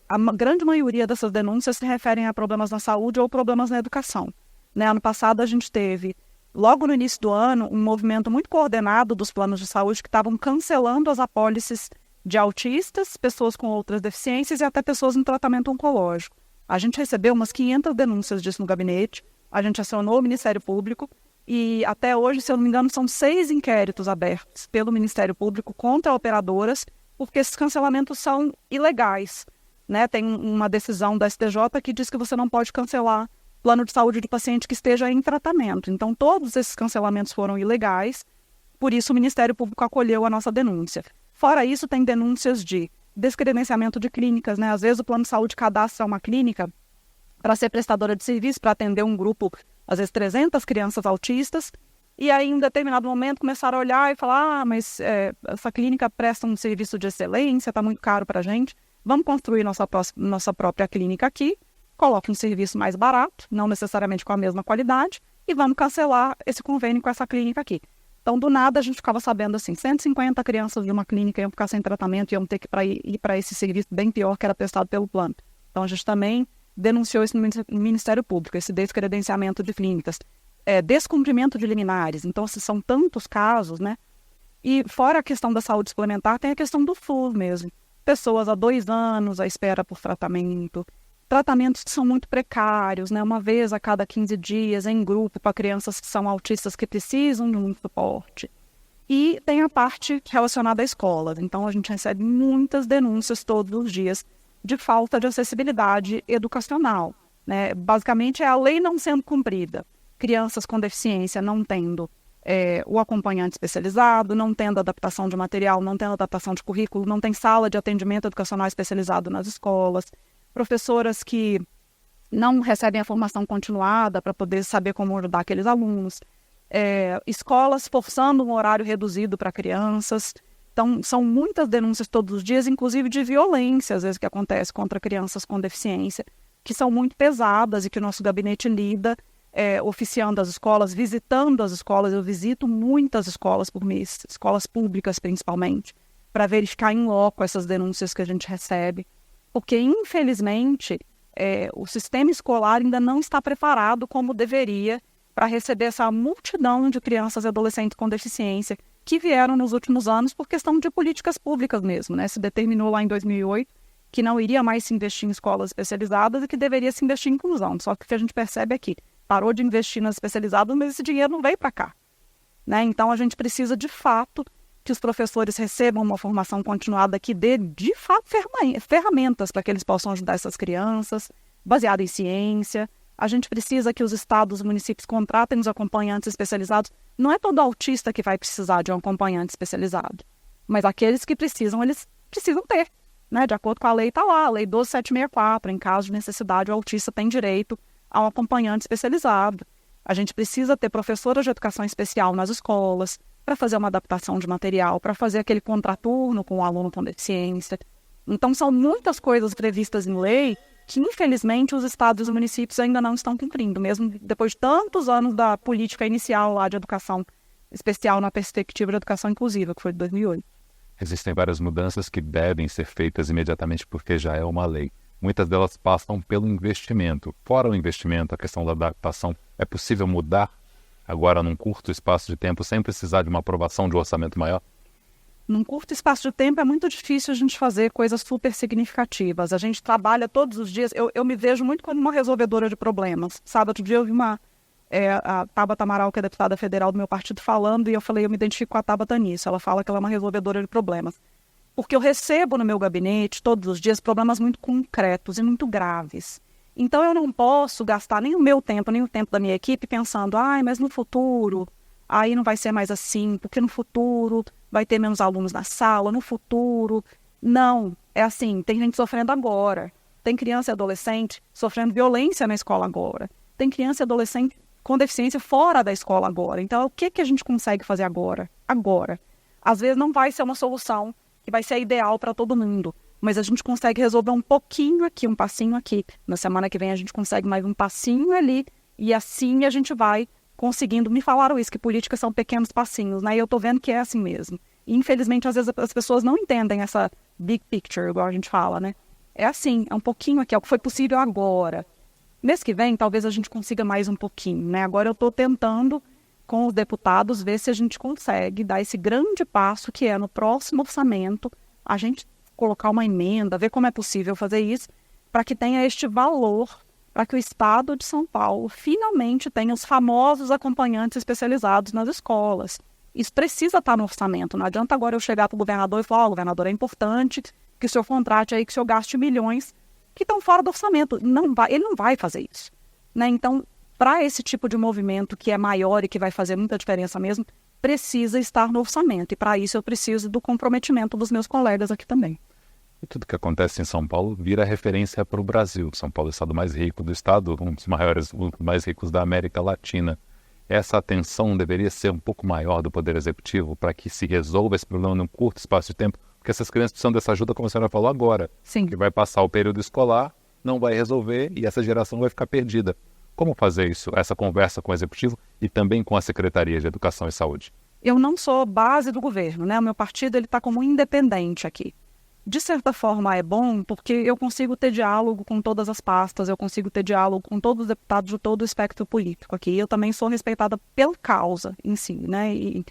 a grande maioria dessas denúncias se referem a problemas na saúde ou problemas na educação. Né? Ano passado, a gente teve, logo no início do ano, um movimento muito coordenado dos planos de saúde que estavam cancelando as apólices de autistas, pessoas com outras deficiências e até pessoas em tratamento oncológico. A gente recebeu umas 500 denúncias disso no gabinete. A gente acionou o Ministério Público e até hoje, se eu não me engano, são 6 inquéritos abertos pelo Ministério Público contra operadoras, porque esses cancelamentos são ilegais. Né? Tem uma decisão da STJ que diz que você não pode cancelar plano de saúde de paciente que esteja em tratamento. Então, todos esses cancelamentos foram ilegais, por isso o Ministério Público acolheu a nossa denúncia. Fora isso, tem denúncias de descredenciamento de clínicas. Né? Às vezes o plano de saúde cadastra uma clínica para ser prestadora de serviço, para atender um grupo, às vezes 300 crianças autistas, E aí, em determinado momento, começaram a olhar e falar, mas essa clínica presta um serviço de excelência, está muito caro para a gente, vamos construir nossa própria clínica aqui, coloca um serviço mais barato, não necessariamente com a mesma qualidade, e vamos cancelar esse convênio com essa clínica aqui. Então, do nada, a gente ficava sabendo assim, 150 crianças de uma clínica iam ficar sem tratamento, iam ter que ir para esse serviço bem pior que era prestado pelo plano. Então, a gente também denunciou isso no Ministério Público, esse descredenciamento de clínicas, descumprimento de liminares. Então, são tantos casos, né? E fora a questão da saúde suplementar, tem a questão do SUS mesmo. Pessoas há 2 anos à espera por tratamento, tratamentos que são muito precários, né? Uma vez a cada 15 dias, em grupo, para crianças que são autistas que precisam de um suporte. E tem a parte relacionada à escola. Então, a gente recebe muitas denúncias todos os dias de falta de acessibilidade educacional, né? Basicamente, é a lei não sendo cumprida. Crianças com deficiência não tendo o acompanhante especializado, não tendo adaptação de material, não tendo adaptação de currículo, não tem sala de atendimento educacional especializado nas escolas, professoras que não recebem a formação continuada para poder saber como ajudar aqueles alunos, escolas forçando um horário reduzido para crianças. Então, são muitas denúncias todos os dias, inclusive de violência, às vezes, que acontece contra crianças com deficiência, que são muito pesadas e que o nosso gabinete lida, oficiando as escolas, visitando as escolas. Eu visito muitas escolas por mês, escolas públicas principalmente, para verificar em loco essas denúncias que a gente recebe. Porque, infelizmente, o sistema escolar ainda não está preparado como deveria para receber essa multidão de crianças e adolescentes com deficiência que vieram nos últimos anos por questão de políticas públicas mesmo, né? Se determinou lá em 2008 que não iria mais se investir em escolas especializadas e que deveria se investir em inclusão. Só que o que a gente percebe é que parou de investir nas especializadas, mas esse dinheiro não veio para cá, né? Então, a gente precisa, de fato, que os professores recebam uma formação continuada que dê, de fato, ferramentas para que eles possam ajudar essas crianças, baseada em ciência. A gente precisa que os estados, os municípios contratem os acompanhantes especializados. Não é todo autista que vai precisar de um acompanhante especializado, mas aqueles que precisam, eles precisam ter, né? De acordo com a lei, está lá, a Lei 12.764, em caso de necessidade, o autista tem direito a um acompanhante especializado. A gente precisa ter professoras de educação especial nas escolas para fazer uma adaptação de material, para fazer aquele contraturno com o aluno com deficiência. Então, são muitas coisas previstas em lei que, infelizmente, os estados e os municípios ainda não estão cumprindo, mesmo depois de tantos anos da política inicial lá de educação especial na perspectiva de educação inclusiva, que foi de 2008. Existem várias mudanças que devem ser feitas imediatamente porque já é uma lei. Muitas delas passam pelo investimento. Fora o investimento, a questão da adaptação, é possível mudar agora num curto espaço de tempo sem precisar de uma aprovação de um orçamento maior? Num curto espaço de tempo é muito difícil a gente fazer coisas super significativas. A gente trabalha todos os dias. Eu me vejo muito como uma resolvedora de problemas. Sabe, outro dia eu vi a Tabata Amaral, que é deputada federal do meu partido, falando, e eu falei, eu me identifico com a Tabata nisso. Ela fala que ela é uma resolvedora de problemas. Porque eu recebo no meu gabinete, todos os dias, problemas muito concretos e muito graves. Então, eu não posso gastar nem o meu tempo, nem o tempo da minha equipe pensando, mas no futuro, aí não vai ser mais assim, porque no futuro vai ter menos alunos na sala, no futuro. Não, é assim, tem gente sofrendo agora. Tem criança e adolescente sofrendo violência na escola agora. Tem criança e adolescente com deficiência fora da escola agora. Então, o que a gente consegue fazer agora? Agora. Às vezes não vai ser uma solução que vai ser ideal para todo mundo, mas a gente consegue resolver um pouquinho aqui, um passinho aqui. Na semana que vem a gente consegue mais um passinho ali, e assim a gente vai conseguindo. Me falaram isso, que políticas são pequenos passinhos, né? E eu tô vendo que é assim mesmo. E, infelizmente, às vezes as pessoas não entendem essa big picture, igual a gente fala, né? É assim, é um pouquinho aqui, é o que foi possível agora. Mês que vem, talvez a gente consiga mais um pouquinho, né? Agora eu tô tentando, com os deputados, ver se a gente consegue dar esse grande passo que é no próximo orçamento, a gente colocar uma emenda, ver como é possível fazer isso, para que tenha este valor, para que o Estado de São Paulo finalmente tenha os famosos acompanhantes especializados nas escolas. Isso precisa estar no orçamento. Não adianta agora eu chegar para o governador e falar, governador, é importante que o senhor contrate aí, que o senhor gaste milhões que estão fora do orçamento. Ele não vai fazer isso, né? Então, para esse tipo de movimento que é maior e que vai fazer muita diferença mesmo, precisa estar no orçamento. E para isso eu preciso do comprometimento dos meus colegas aqui também. E tudo que acontece em São Paulo vira referência para o Brasil. São Paulo é o estado mais rico do estado, um dos mais ricos da América Latina. essa atenção deveria ser um pouco maior do Poder Executivo para que se resolva esse problema num curto espaço de tempo? Porque essas crianças precisam dessa ajuda, como a senhora falou agora. Sim. Que vai passar o período escolar, não vai resolver e essa geração vai ficar perdida. Como fazer isso, essa conversa com o Executivo e também com a Secretaria de Educação e Saúde? Eu não sou base do governo, né? O meu partido está como independente aqui. De certa forma é bom porque eu consigo ter diálogo com todas as pastas, eu consigo ter diálogo com todos os deputados de todo o espectro político aqui. Eu também sou respeitada pela causa em si, né? E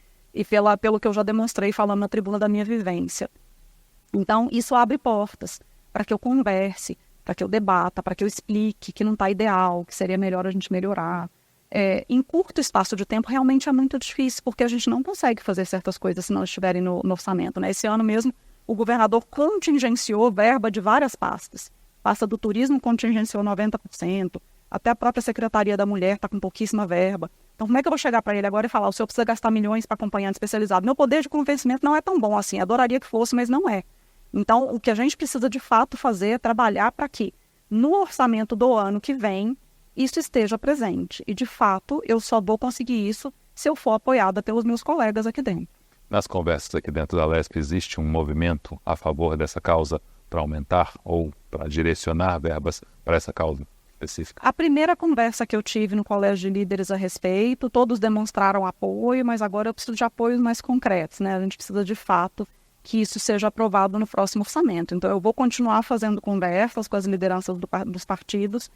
pelo que eu já demonstrei falando na tribuna da minha vivência. Então, isso abre portas para que eu converse, para que eu debata, para que eu explique que não está ideal, que seria melhor a gente melhorar. Em curto espaço de tempo, realmente é muito difícil, porque a gente não consegue fazer certas coisas se não estiverem no orçamento, né? Esse ano mesmo, o governador contingenciou verba de várias pastas. Pasta do turismo contingenciou 90%, até a própria Secretaria da Mulher está com pouquíssima verba. Então, como é que eu vou chegar para ele agora e falar, o senhor precisa gastar milhões para acompanhante especializado? Meu poder de convencimento não é tão bom assim, adoraria que fosse, mas não é. Então, o que a gente precisa de fato fazer é trabalhar para que, no orçamento do ano que vem, isso esteja presente. E, de fato, eu só vou conseguir isso se eu for apoiada pelos meus colegas aqui dentro. Nas conversas aqui dentro da LESP, existe um movimento a favor dessa causa para aumentar ou para direcionar verbas para essa causa específica? A primeira conversa que eu tive no Colégio de Líderes a respeito, todos demonstraram apoio, mas agora eu preciso de apoios mais concretos, né? A gente precisa, de fato, que isso seja aprovado no próximo orçamento. Então, eu vou continuar fazendo conversas com as lideranças dos partidos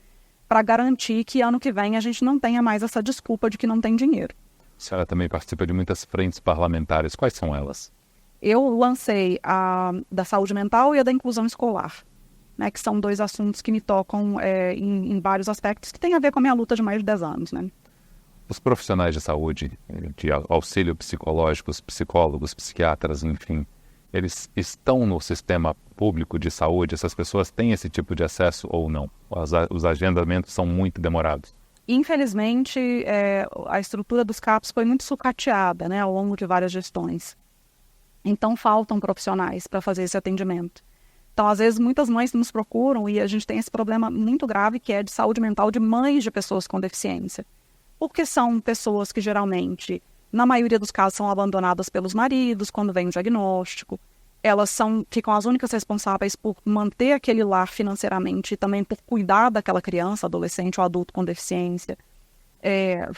para garantir que ano que vem a gente não tenha mais essa desculpa de que não tem dinheiro. A senhora também participa de muitas frentes parlamentares. Quais são elas? Eu lancei a da saúde mental e a da inclusão escolar, né, que são dois assuntos que me tocam em vários aspectos, que tem a ver com a minha luta de mais de 10 anos. Né? Os profissionais de saúde, de auxílio psicológico, os psicólogos, psiquiatras, enfim, eles estão no sistema público de saúde? Essas pessoas têm esse tipo de acesso ou não? Os agendamentos são muito demorados? Infelizmente, a estrutura dos CAPs foi muito sucateada, né, ao longo de várias gestões. Então, faltam profissionais para fazer esse atendimento. Então, às vezes, muitas mães nos procuram e a gente tem esse problema muito grave que é de saúde mental de mães de pessoas com deficiência. Porque são pessoas que, geralmente, na maioria dos casos, são abandonadas pelos maridos quando vem o diagnóstico. Elas ficam as únicas responsáveis por manter aquele lar financeiramente e também por cuidar daquela criança, adolescente ou adulto com deficiência.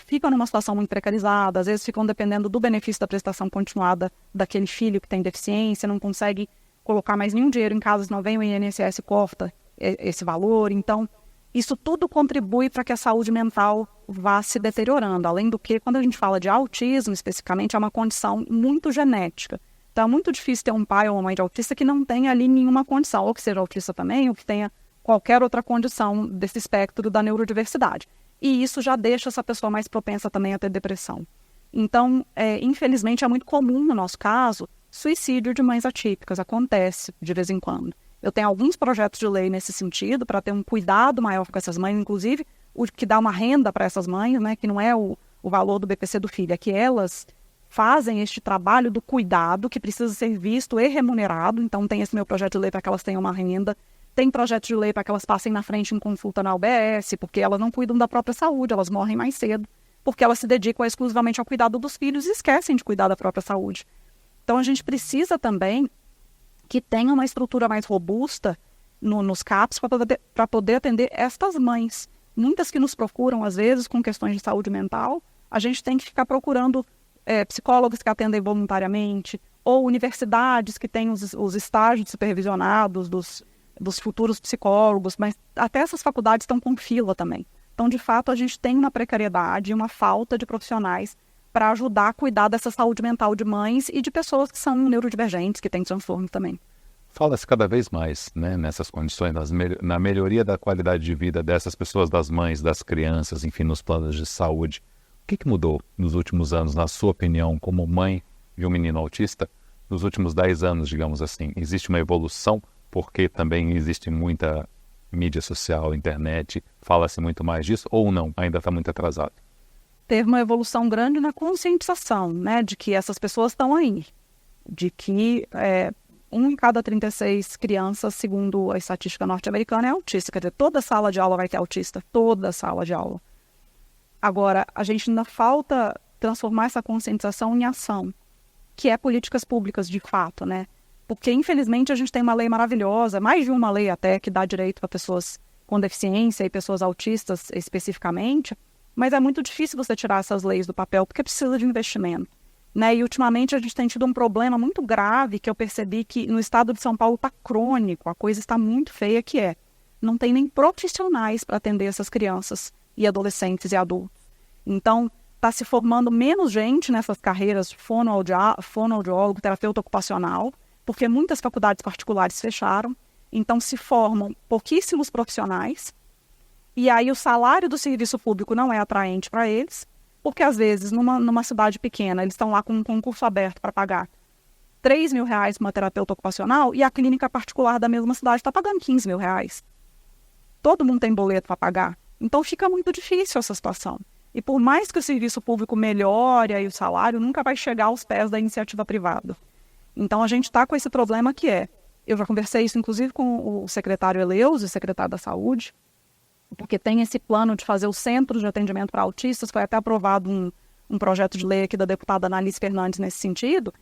Ficam numa situação muito precarizada, às vezes ficam dependendo do benefício da prestação continuada daquele filho que tem deficiência, não consegue colocar mais nenhum dinheiro em casa, se não vem o INSS corta esse valor. Então, isso tudo contribui para que a saúde mental vá se deteriorando. Além do que, quando a gente fala de autismo especificamente, é uma condição muito genética. Então, é muito difícil ter um pai ou uma mãe de autista que não tenha ali nenhuma condição, ou que seja autista também, ou que tenha qualquer outra condição desse espectro da neurodiversidade. E isso já deixa essa pessoa mais propensa também a ter depressão. Então, infelizmente, é muito comum no nosso caso, suicídio de mães atípicas, acontece de vez em quando. Eu tenho alguns projetos de lei nesse sentido, para ter um cuidado maior com essas mães, inclusive o que dá uma renda para essas mães, né, que não é o valor do BPC do filho, é que elas fazem este trabalho do cuidado que precisa ser visto e remunerado. Então, tem esse meu projeto de lei para que elas tenham uma renda. Tem projeto de lei para que elas passem na frente em consulta na UBS, porque elas não cuidam da própria saúde, elas morrem mais cedo, porque elas se dedicam exclusivamente ao cuidado dos filhos e esquecem de cuidar da própria saúde. Então, a gente precisa também que tenha uma estrutura mais robusta nos CAPs para poder atender estas mães. Muitas que nos procuram, às vezes, com questões de saúde mental, a gente tem que ficar procurando psicólogos que atendem voluntariamente, ou universidades que têm os estágios supervisionados dos futuros psicólogos, mas até essas faculdades estão com fila também. Então, de fato, a gente tem uma precariedade, uma falta de profissionais para ajudar a cuidar dessa saúde mental de mães e de pessoas que são neurodivergentes, que têm transtorno também. Fala-se cada vez mais, né, nessas condições, na melhoria da qualidade de vida dessas pessoas, das mães, das crianças, enfim, nos planos de saúde. O que mudou nos últimos anos, na sua opinião, como mãe de um menino autista, nos últimos 10 anos, digamos assim? Existe uma evolução, porque também existe muita mídia social, internet, fala-se muito mais disso, ou não, ainda está muito atrasado? Teve uma evolução grande na conscientização, né, de que essas pessoas estão aí, de que 1 em cada 36 crianças, segundo a estatística norte-americana, é autista. Quer dizer, toda sala de aula vai ter autista, toda sala de aula. Agora, a gente ainda falta transformar essa conscientização em ação, que é políticas públicas de fato, né? Porque, infelizmente, a gente tem uma lei maravilhosa, mais de uma lei até, que dá direito para pessoas com deficiência e pessoas autistas especificamente, mas é muito difícil você tirar essas leis do papel, porque precisa de investimento, né? E, ultimamente, a gente tem tido um problema muito grave, que eu percebi que no estado de São Paulo está crônico, a coisa está muito feia, que é, não tem nem profissionais para atender essas crianças e adolescentes e adultos. Então, está se formando menos gente nessas carreiras de fonoaudiólogo, terapeuta ocupacional, porque muitas faculdades particulares fecharam, então se formam pouquíssimos profissionais, e aí o salário do serviço público não é atraente para eles, porque às vezes numa cidade pequena eles estão lá com um concurso aberto para pagar R$3.000 para uma terapeuta ocupacional e a clínica particular da mesma cidade está pagando R$15.000. Todo mundo tem boleto para pagar, então fica muito difícil essa situação. E por mais que o serviço público melhore aí o salário, nunca vai chegar aos pés da iniciativa privada. Então, a gente está com esse problema que é, eu já conversei isso inclusive com o secretário Eleuso, secretário da Saúde, porque tem esse plano de fazer os centros de atendimento para autistas, foi até aprovado um projeto de lei aqui da deputada Analice Fernandes nesse sentido,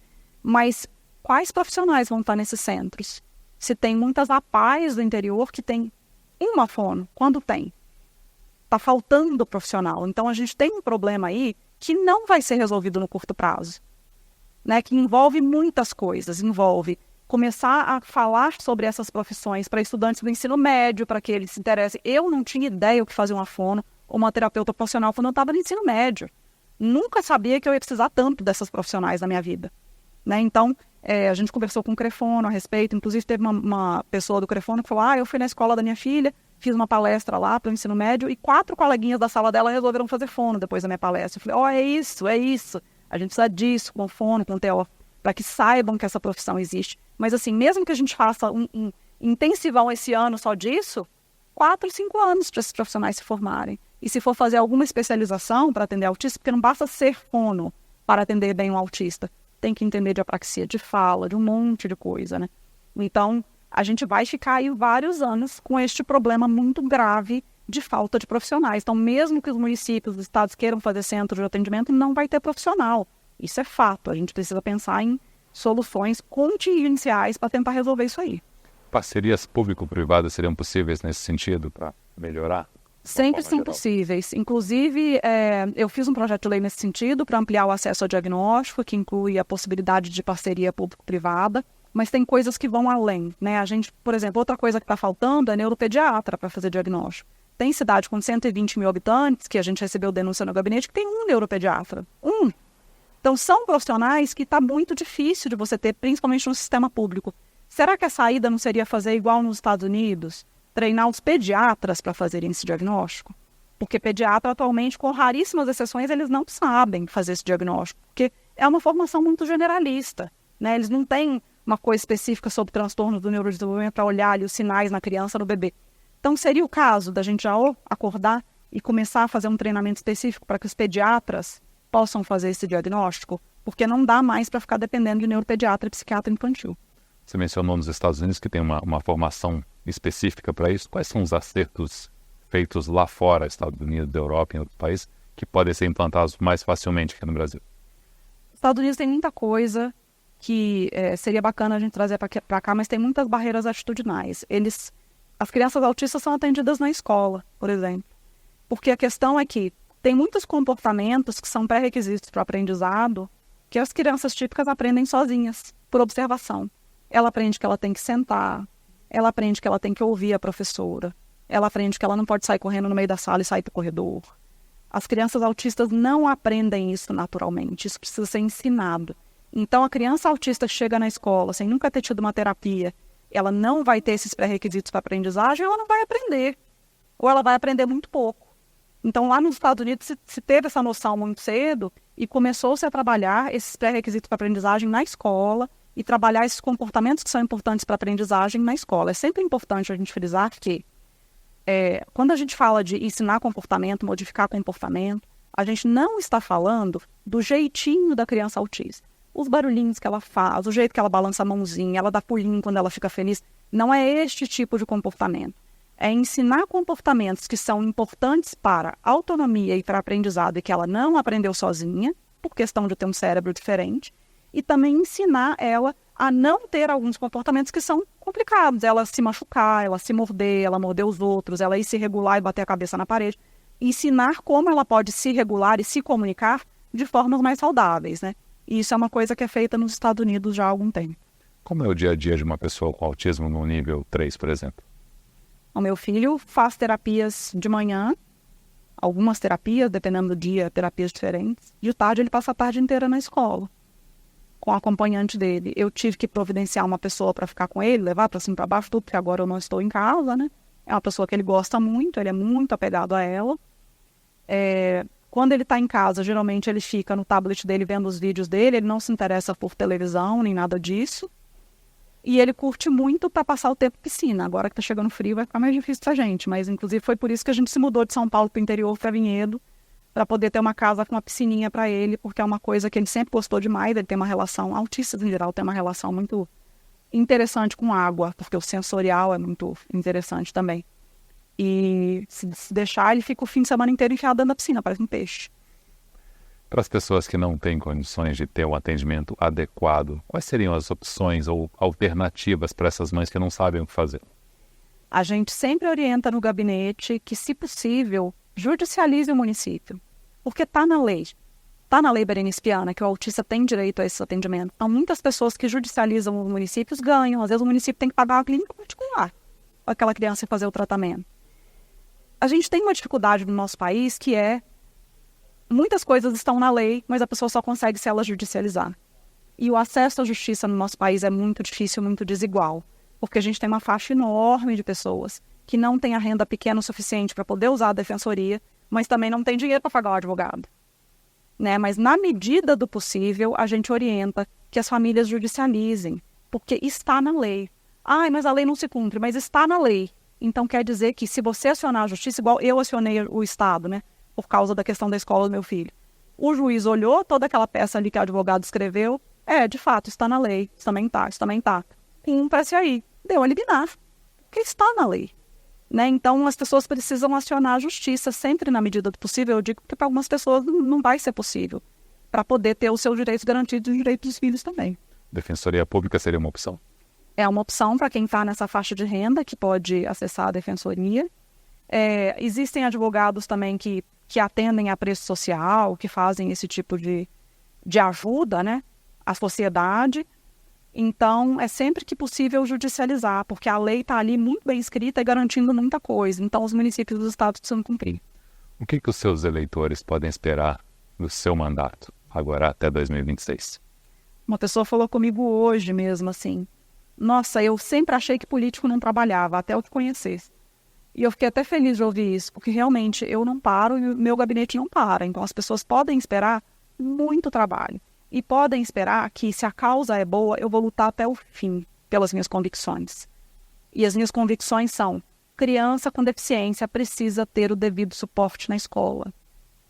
mas quais profissionais vão estar nesses centros? Se tem muitas APAES do interior que tem uma fono, quando tem? Está faltando profissional. Então, a gente tem um problema aí que não vai ser resolvido no curto prazo, né? Que envolve muitas coisas. Envolve começar a falar sobre essas profissões para estudantes do ensino médio, para que eles se interessem. Eu não tinha ideia o que fazia uma fono ou uma terapeuta ocupacional quando eu estava no ensino médio. Nunca sabia que eu ia precisar tanto dessas profissionais na minha vida, né? Então, a gente conversou com o Crefono a respeito. Inclusive, teve uma pessoa do Crefono que falou, eu fui na escola da minha filha, fiz uma palestra lá para o ensino médio e 4 coleguinhas da sala dela resolveram fazer fono depois da minha palestra. Eu falei, é isso. A gente precisa disso, com fono, com TO, para que saibam que essa profissão existe. Mas assim, mesmo que a gente faça um intensivão esse ano só disso, 4, 5 anos para esses profissionais se formarem. E se for fazer alguma especialização para atender autista, porque não basta ser fono para atender bem um autista. Tem que entender de apraxia de fala, de um monte de coisa, né? Então, a gente vai ficar aí vários anos com este problema muito grave de falta de profissionais. Então, mesmo que os municípios, os estados queiram fazer centro de atendimento, não vai ter profissional. Isso é fato. A gente precisa pensar em soluções contingenciais para tentar resolver isso aí. Parcerias público-privadas seriam possíveis nesse sentido para melhorar? Sempre são possíveis. Inclusive, eu fiz um projeto de lei nesse sentido para ampliar o acesso ao diagnóstico, que inclui a possibilidade de parceria público-privada. Mas tem coisas que vão além, né? A gente, por exemplo, outra coisa que está faltando é neuropediatra para fazer diagnóstico. Tem cidade com 120 mil habitantes, que a gente recebeu denúncia no gabinete, que tem um neuropediatra. Então, são profissionais que está muito difícil de você ter, principalmente no sistema público. Será que a saída não seria fazer igual nos Estados Unidos? Treinar os pediatras para fazerem esse diagnóstico? Porque pediatra, atualmente, com raríssimas exceções, eles não sabem fazer esse diagnóstico. Porque é uma formação muito generalista, né? Eles não têm uma coisa específica sobre transtornos do neurodesenvolvimento para olhar ali os sinais na criança, no bebê. Então, seria o caso da gente já acordar e começar a fazer um treinamento específico para que os pediatras possam fazer esse diagnóstico? Porque não dá mais para ficar dependendo de neuropediatra e psiquiatra infantil. Você mencionou nos Estados Unidos que tem uma formação específica para isso. Quais são os acertos feitos lá fora, Estados Unidos, Europa e outros países, que podem ser implantados mais facilmente aqui no Brasil? Estados Unidos tem muita coisa que seria bacana a gente trazer para cá, mas tem muitas barreiras atitudinais. As crianças autistas são atendidas na escola, por exemplo. Porque a questão é que tem muitos comportamentos que são pré-requisitos para o aprendizado que as crianças típicas aprendem sozinhas, por observação. Ela aprende que ela tem que sentar, ela aprende que ela tem que ouvir a professora, ela aprende que ela não pode sair correndo no meio da sala e sair para o corredor. As crianças autistas não aprendem isso naturalmente, isso precisa ser ensinado. Então, a criança autista chega na escola sem nunca ter tido uma terapia, ela não vai ter esses pré-requisitos para aprendizagem, ela não vai aprender. Ou ela vai aprender muito pouco. Então, lá nos Estados Unidos, se teve essa noção muito cedo e começou-se a trabalhar esses pré-requisitos para aprendizagem na escola e trabalhar esses comportamentos que são importantes para a aprendizagem na escola. É sempre importante a gente frisar que, quando a gente fala de ensinar comportamento, modificar comportamento, a gente não está falando do jeitinho da criança autista. Os barulhinhos que ela faz, o jeito que ela balança a mãozinha, ela dá pulinho quando ela fica feliz, não é este tipo de comportamento. é ensinar comportamentos que são importantes para a autonomia e para aprendizado e que ela não aprendeu sozinha, por questão de ter um cérebro diferente, e também ensinar ela a não ter alguns comportamentos que são complicados, ela se machucar, ela se morder, ela morder os outros, ela ir se regular e bater a cabeça na parede, ensinar como ela pode se regular e se comunicar de formas mais saudáveis, né? E isso é uma coisa que é feita nos Estados Unidos já há algum tempo. Como é o dia a dia de uma pessoa com autismo no nível 3, por exemplo? O meu filho faz terapias de manhã, algumas terapias, dependendo do dia, terapias diferentes. De tarde, ele passa a tarde inteira na escola, com o acompanhante dele. Eu tive que providenciar uma pessoa para ficar com ele, levar para cima e para baixo, tudo, porque agora eu não estou em casa, né? É uma pessoa que ele gosta muito, ele é muito apegado a ela. Quando ele está em casa, geralmente ele fica no tablet dele vendo os vídeos dele, ele não se interessa por televisão nem nada disso. E ele curte muito para passar o tempo em piscina. Agora que está chegando frio vai ficar mais difícil para a gente, mas inclusive foi por isso que a gente se mudou de São Paulo para o interior, para Vinhedo, para poder ter uma casa com uma piscininha para ele, porque é uma coisa que ele sempre gostou demais. Ele tem uma relação, autistas em geral tem uma relação muito interessante com água, porque o sensorial é muito interessante também. E se deixar, ele fica o fim de semana inteiro enfiado dentro da piscina, parece um peixe. Para as pessoas que não têm condições de ter um atendimento adequado, quais seriam as opções ou alternativas para essas mães que não sabem o que fazer? A gente sempre orienta no gabinete que, se possível, judicialize o município, porque está na lei. Está na lei Berenice Piana que o autista tem direito a esse atendimento. Então, muitas pessoas que judicializam os municípios ganham. Às vezes o município tem que pagar uma clínica particular para aquela criança fazer o tratamento. A gente tem uma dificuldade no nosso país que é muitas coisas estão na lei, mas a pessoa só consegue se ela judicializar. E o acesso à justiça no nosso país é muito difícil, muito desigual, porque a gente tem uma faixa enorme de pessoas que não tem a renda pequena o suficiente para poder usar a defensoria, mas também não tem dinheiro para pagar o advogado. Né? Mas na medida do possível, a gente orienta que as famílias judicializem, porque está na lei. Mas a lei não se cumpre, mas está na lei. Então quer dizer que se você acionar a justiça, igual eu acionei o Estado, né? Por causa da questão da escola do meu filho. O juiz olhou toda aquela peça ali que o advogado escreveu, de fato, está na lei, isso também está. Cumpre-se aí. Deu a liminar, porque está na lei. Né? Então, as pessoas precisam acionar a justiça sempre na medida do possível. Eu digo que para algumas pessoas não vai ser possível, para poder ter os seus direitos garantidos e os direitos dos filhos também. Defensoria Pública seria uma opção? É uma opção para quem está nessa faixa de renda, que pode acessar a defensoria. Existem advogados também que atendem a preço social, que fazem esse tipo de ajuda, né, à sociedade. Então, é sempre que possível judicializar, porque a lei está ali muito bem escrita e garantindo muita coisa. Então, os municípios dos estados precisam cumprir. O que os seus eleitores podem esperar do seu mandato, agora até 2026? Uma pessoa falou comigo hoje mesmo assim, nossa, eu sempre achei que político não trabalhava, até eu te conhecesse. E eu fiquei até feliz de ouvir isso, porque realmente eu não paro e o meu gabinete não para. Então as pessoas podem esperar muito trabalho. E podem esperar que, se a causa é boa, eu vou lutar até o fim pelas minhas convicções. E as minhas convicções são: criança com deficiência precisa ter o devido suporte na escola.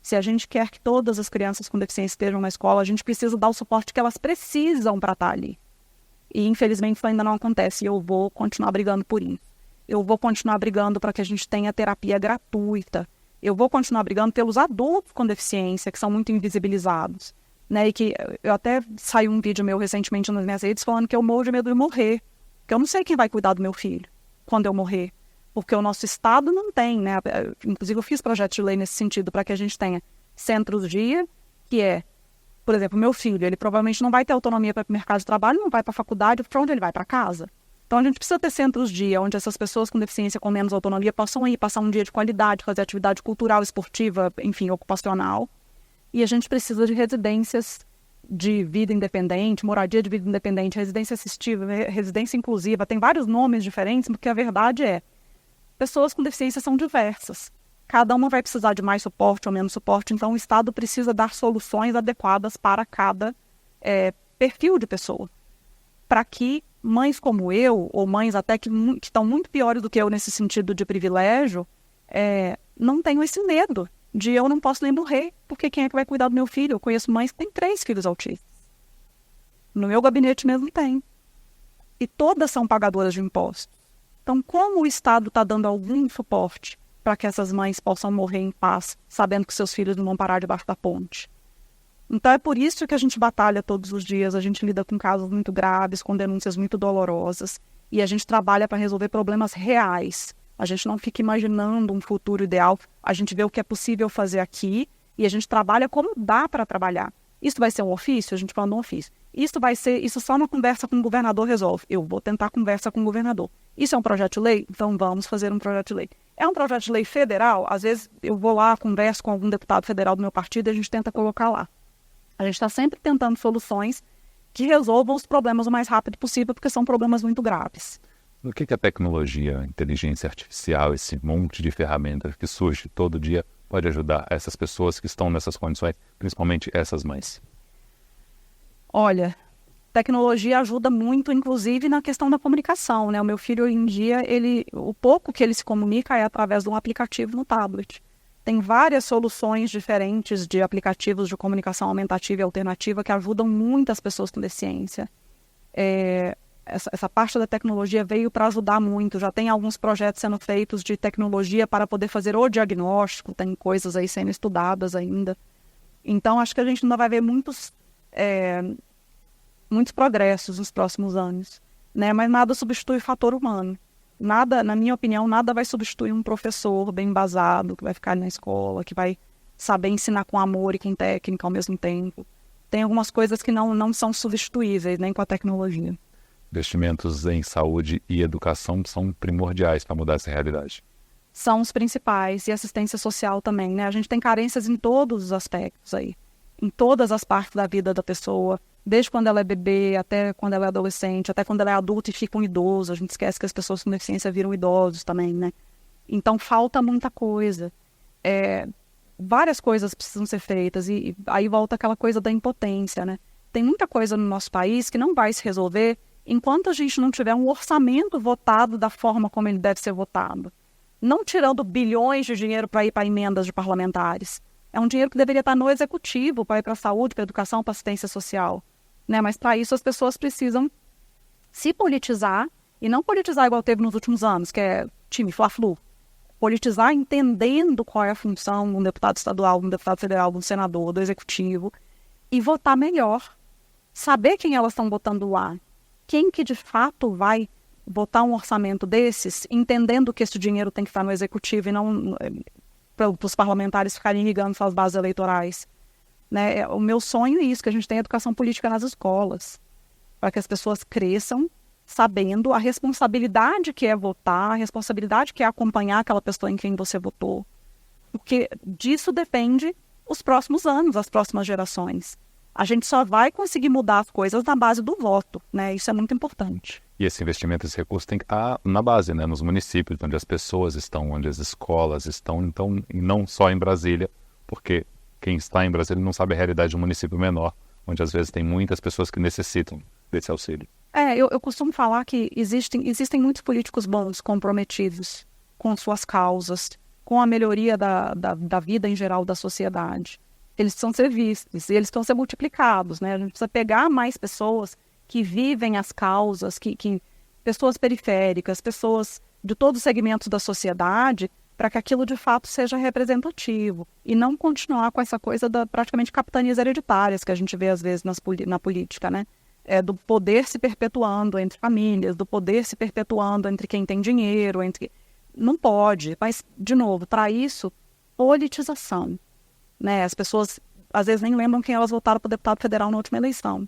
Se a gente quer que todas as crianças com deficiência estejam na escola, a gente precisa dar o suporte que elas precisam para estar ali. E infelizmente isso ainda não acontece e eu vou continuar brigando por isso. Eu vou continuar brigando para que a gente tenha terapia gratuita. Eu vou continuar brigando pelos adultos com deficiência, que são muito invisibilizados. Né? E que eu até saiu um vídeo meu recentemente nas minhas redes falando que eu morro de medo de morrer. Que eu não sei quem vai cuidar do meu filho quando eu morrer. Porque o nosso Estado não tem, né? Inclusive eu fiz projeto de lei nesse sentido, para que a gente tenha centros-dia, que por exemplo, meu filho, ele provavelmente não vai ter autonomia para ir para o mercado de trabalho, não vai para a faculdade, para onde ele vai? Para casa. Então, a gente precisa ter centros-dia onde essas pessoas com deficiência com menos autonomia possam ir, passar um dia de qualidade, fazer atividade cultural, esportiva, enfim, ocupacional. E a gente precisa de residências de vida independente, moradia de vida independente, residência assistiva, residência inclusiva. Tem vários nomes diferentes, porque a verdade é, pessoas com deficiência são diversas. Cada uma vai precisar de mais suporte ou menos suporte, então o Estado precisa dar soluções adequadas para cada perfil de pessoa. Para que mães como eu, ou mães até que estão muito piores do que eu nesse sentido de privilégio, não tenham esse medo de eu não posso nem morrer, porque quem é que vai cuidar do meu filho? Eu conheço mães que têm 3 filhos autistas. No meu gabinete mesmo tem. E todas são pagadoras de impostos. Então, como o Estado está dando algum suporte para que essas mães possam morrer em paz, sabendo que seus filhos não vão parar debaixo da ponte? Então, é por isso que a gente batalha todos os dias, a gente lida com casos muito graves, com denúncias muito dolorosas, e a gente trabalha para resolver problemas reais. A gente não fica imaginando um futuro ideal, a gente vê o que é possível fazer aqui, e a gente trabalha como dá para trabalhar. Isso vai ser um ofício? A gente manda um ofício. Isso só uma conversa com o governador resolve. Eu vou tentar conversa com o governador. Isso é um projeto de lei? Então vamos fazer um projeto de lei. É um projeto de lei federal? Às vezes eu vou lá, converso com algum deputado federal do meu partido e a gente tenta colocar lá. A gente está sempre tentando soluções que resolvam os problemas o mais rápido possível, porque são problemas muito graves. No que a tecnologia, a inteligência artificial, esse monte de ferramentas que surge todo dia, pode ajudar essas pessoas que estão nessas condições, principalmente essas mães? Olha, tecnologia ajuda muito, inclusive, na questão da comunicação, né? O meu filho, hoje em dia, o pouco que ele se comunica é através de um aplicativo no tablet. Tem várias soluções diferentes de aplicativos de comunicação aumentativa e alternativa que ajudam muitas pessoas com deficiência. Essa parte da tecnologia veio para ajudar muito. Já tem alguns projetos sendo feitos de tecnologia para poder fazer o diagnóstico, tem coisas aí sendo estudadas ainda. Então, acho que a gente ainda vai ver muitos progressos nos próximos anos, né? Mas nada substitui o fator humano. Nada, na minha opinião, nada vai substituir um professor bem embasado, que vai ficar ali na escola, que vai saber ensinar com amor e com técnica ao mesmo tempo. Tem algumas coisas que não são substituíveis, nem com a tecnologia. Investimentos em saúde e educação são primordiais para mudar essa realidade. São os principais, e assistência social também, né? A gente tem carências em todos os aspectos aí, em todas as partes da vida da pessoa, desde quando ela é bebê, até quando ela é adolescente, até quando ela é adulta e fica um idoso. A gente esquece que as pessoas com deficiência viram idosos também, né? Então, falta muita coisa. Várias coisas precisam ser feitas, e aí volta aquela coisa da impotência, né? Tem muita coisa no nosso país que não vai se resolver enquanto a gente não tiver um orçamento votado da forma como ele deve ser votado. Não tirando bilhões de dinheiro para ir para emendas de parlamentares. É um dinheiro que deveria estar no executivo, para ir para a saúde, para a educação, para a assistência social, né? Mas para isso as pessoas precisam se politizar, e não politizar igual teve nos últimos anos, que é time Fla-Flu. Politizar entendendo qual é a função de um deputado estadual, de um deputado federal, de um senador, do executivo, e votar melhor. Saber quem elas estão votando lá. Quem que de fato vai botar um orçamento desses, entendendo que esse dinheiro tem que estar no executivo e não para os parlamentares ficarem irrigando suas bases eleitorais, né? O meu sonho é isso, que a gente tenha educação política nas escolas, para que as pessoas cresçam sabendo a responsabilidade que é votar, a responsabilidade que é acompanhar aquela pessoa em quem você votou, porque disso depende os próximos anos, as próximas gerações. A gente só vai conseguir mudar as coisas na base do voto, né? Isso é muito importante. E esse investimento, esse recurso tem que estar na base, né? Nos municípios, onde as pessoas estão, onde as escolas estão, então, e não só em Brasília, porque quem está em Brasília não sabe a realidade de um município menor, onde às vezes tem muitas pessoas que necessitam desse auxílio. Eu costumo falar que existem muitos políticos bons, comprometidos com suas causas, com a melhoria da vida em geral da sociedade. Eles precisam ser vistos e eles precisam ser multiplicados, né? A gente precisa pegar mais pessoas que vivem as causas, pessoas periféricas, pessoas de todos os segmentos da sociedade, para que aquilo de fato seja representativo e não continuar com essa coisa da praticamente capitanias hereditárias que a gente vê às vezes na política, né? Do poder se perpetuando entre famílias, do poder se perpetuando entre quem tem dinheiro, não pode, mas, de novo, para isso, politização. Né? As pessoas, às vezes, nem lembram quem elas votaram para o deputado federal na última eleição.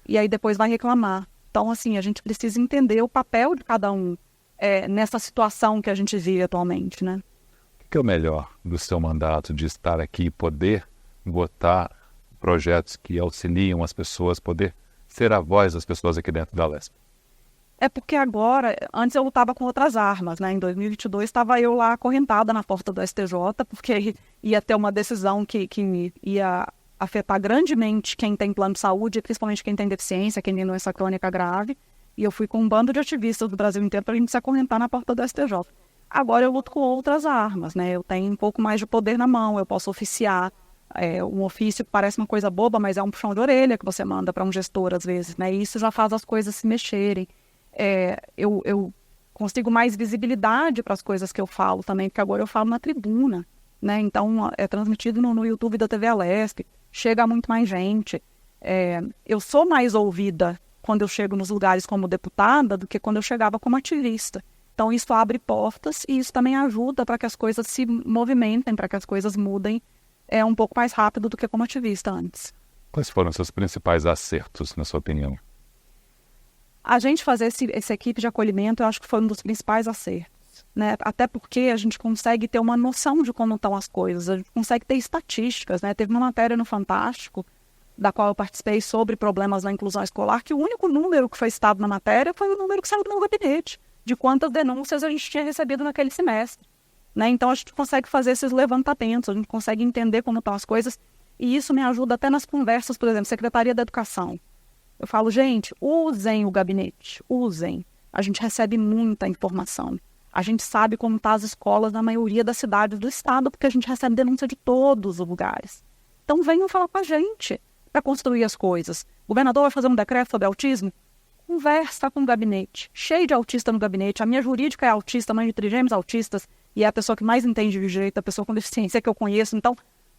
E aí depois vai reclamar. Então, assim, a gente precisa entender o papel de cada um nessa situação que a gente vive atualmente, né? O que é o melhor do seu mandato de estar aqui e poder votar projetos que auxiliam as pessoas, poder ser a voz das pessoas aqui dentro da LESP? É porque agora, antes eu lutava com outras armas, né? Em 2022 estava eu lá acorrentada na porta do STJ, porque ia ter uma decisão que ia afetar grandemente quem tem plano de saúde, principalmente quem tem deficiência, quem tem doença crônica grave. E eu fui com um bando de ativistas do Brasil inteiro para a gente se acorrentar na porta do STJ. Agora eu luto com outras armas, né? Eu tenho um pouco mais de poder na mão, eu posso oficiar. Um ofício que parece uma coisa boba, mas é um puxão de orelha que você manda para um gestor às vezes, né? E isso já faz as coisas se mexerem. Eu consigo mais visibilidade para as coisas que eu falo também, porque agora eu falo na tribuna, né? Então, é transmitido no YouTube da TV Alesp, chega a muito mais gente. Eu sou mais ouvida quando eu chego nos lugares como deputada do que quando eu chegava como ativista. Então, isso abre portas e isso também ajuda para que as coisas se movimentem, para que as coisas mudem um pouco mais rápido do que como ativista antes. Quais foram os seus principais acertos, na sua opinião? A gente fazer essa equipe de acolhimento, eu acho que foi um dos principais acertos, né? Até porque a gente consegue ter uma noção de como estão as coisas, a gente consegue ter estatísticas, né? Teve uma matéria no Fantástico, da qual eu participei, sobre problemas na inclusão escolar, que o único número que foi citado na matéria foi o número que saiu do meu gabinete, de quantas denúncias a gente tinha recebido naquele semestre, né? Então a gente consegue fazer esses levantamentos, a gente consegue entender como estão as coisas, e isso me ajuda até nas conversas, por exemplo, Secretaria da Educação. Eu falo, gente, usem o gabinete, usem. A gente recebe muita informação. A gente sabe como estão as escolas na maioria das cidades do estado, porque a gente recebe denúncia de todos os lugares. Então venham falar com a gente para construir as coisas. O governador vai fazer um decreto sobre autismo? Conversa com o gabinete. Cheio de autista no gabinete. A minha jurídica é autista, mãe de trigêmeos autistas, e é a pessoa que mais entende de direito, a pessoa com deficiência que eu conheço. Então,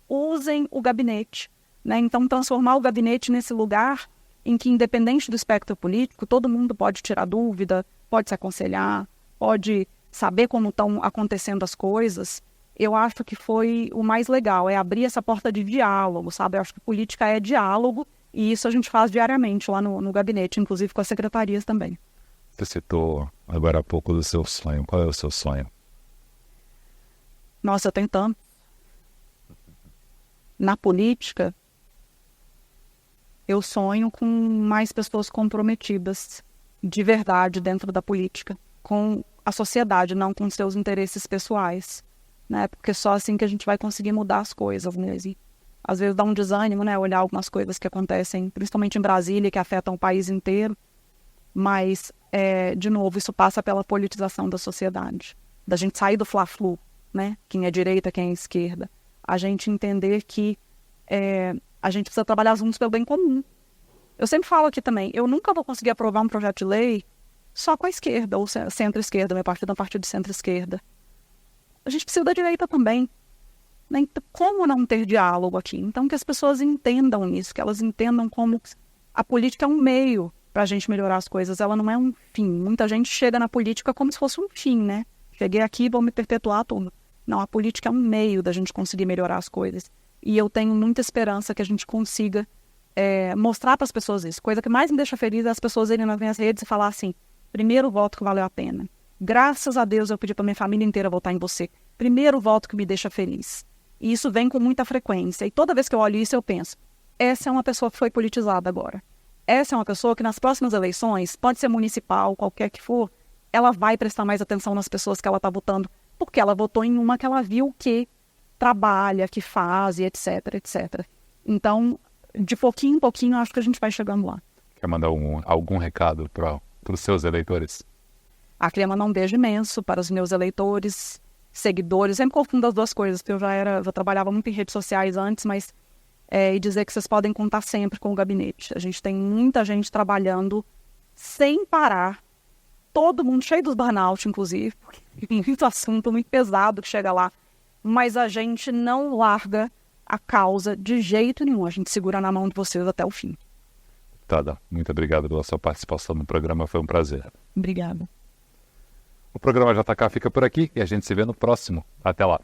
usem o gabinete, né? Então, transformar o gabinete nesse lugar em que, independente do espectro político, todo mundo pode tirar dúvida, pode se aconselhar, pode saber como estão acontecendo as coisas. Eu acho que foi o mais legal, é abrir essa porta de diálogo, sabe? Eu acho que política é diálogo, e isso a gente faz diariamente lá no gabinete, inclusive com as secretarias também. Você citou agora há pouco do seu sonho. Qual é o seu sonho? Nossa, eu tenho tanto. Na política, eu sonho com mais pessoas comprometidas, de verdade, dentro da política, com a sociedade, não com seus interesses pessoais, né? Porque só assim que a gente vai conseguir mudar as coisas mesmo. Às vezes dá um desânimo, né? Olhar algumas coisas que acontecem, principalmente em Brasília, que afetam o país inteiro. Mas, de novo, isso passa pela politização da sociedade. Da gente sair do fla-flu, né? Quem é direita, quem é esquerda. A gente entender que a gente precisa trabalhar juntos pelo bem comum. Eu sempre falo aqui também, eu nunca vou conseguir aprovar um projeto de lei só com a esquerda, ou centro-esquerda, meu partido é um partido de centro-esquerda. A gente precisa da direita também. Né? Então, como não ter diálogo aqui? Então, que as pessoas entendam isso, que elas entendam como a política é um meio para a gente melhorar as coisas, ela não é um fim. Muita gente chega na política como se fosse um fim, né? Cheguei aqui e vou me perpetuar tudo. Não, a política é um meio da gente conseguir melhorar as coisas. E eu tenho muita esperança que a gente consiga mostrar para as pessoas isso. Coisa que mais me deixa feliz é as pessoas irem nas minhas redes e falar assim, primeiro voto que valeu a pena. Graças a Deus eu pedi para minha família inteira votar em você. Primeiro voto que me deixa feliz. E isso vem com muita frequência. E toda vez que eu olho isso, eu penso, essa é uma pessoa que foi politizada agora. Essa é uma pessoa que nas próximas eleições, pode ser municipal, qualquer que for, ela vai prestar mais atenção nas pessoas que ela está votando, porque ela votou em uma que ela viu que trabalha, que faz, e etc, etc. Então, de pouquinho em pouquinho, acho que a gente vai chegando lá. Quer mandar algum recado para os seus eleitores? Queria mandar um beijo imenso para os meus eleitores, seguidores. Sempre confundo as duas coisas, porque eu trabalhava muito em redes sociais antes, mas e dizer que vocês podem contar sempre com o gabinete. A gente tem muita gente trabalhando sem parar, todo mundo cheio dos burnout, inclusive, porque tem muito assunto, muito pesado que chega lá, mas a gente não larga a causa de jeito nenhum, a gente segura na mão de vocês até o fim. Tada, muito obrigado pela sua participação no programa, foi um prazer. Obrigada. O programa JK fica por aqui e a gente se vê no próximo. Até lá.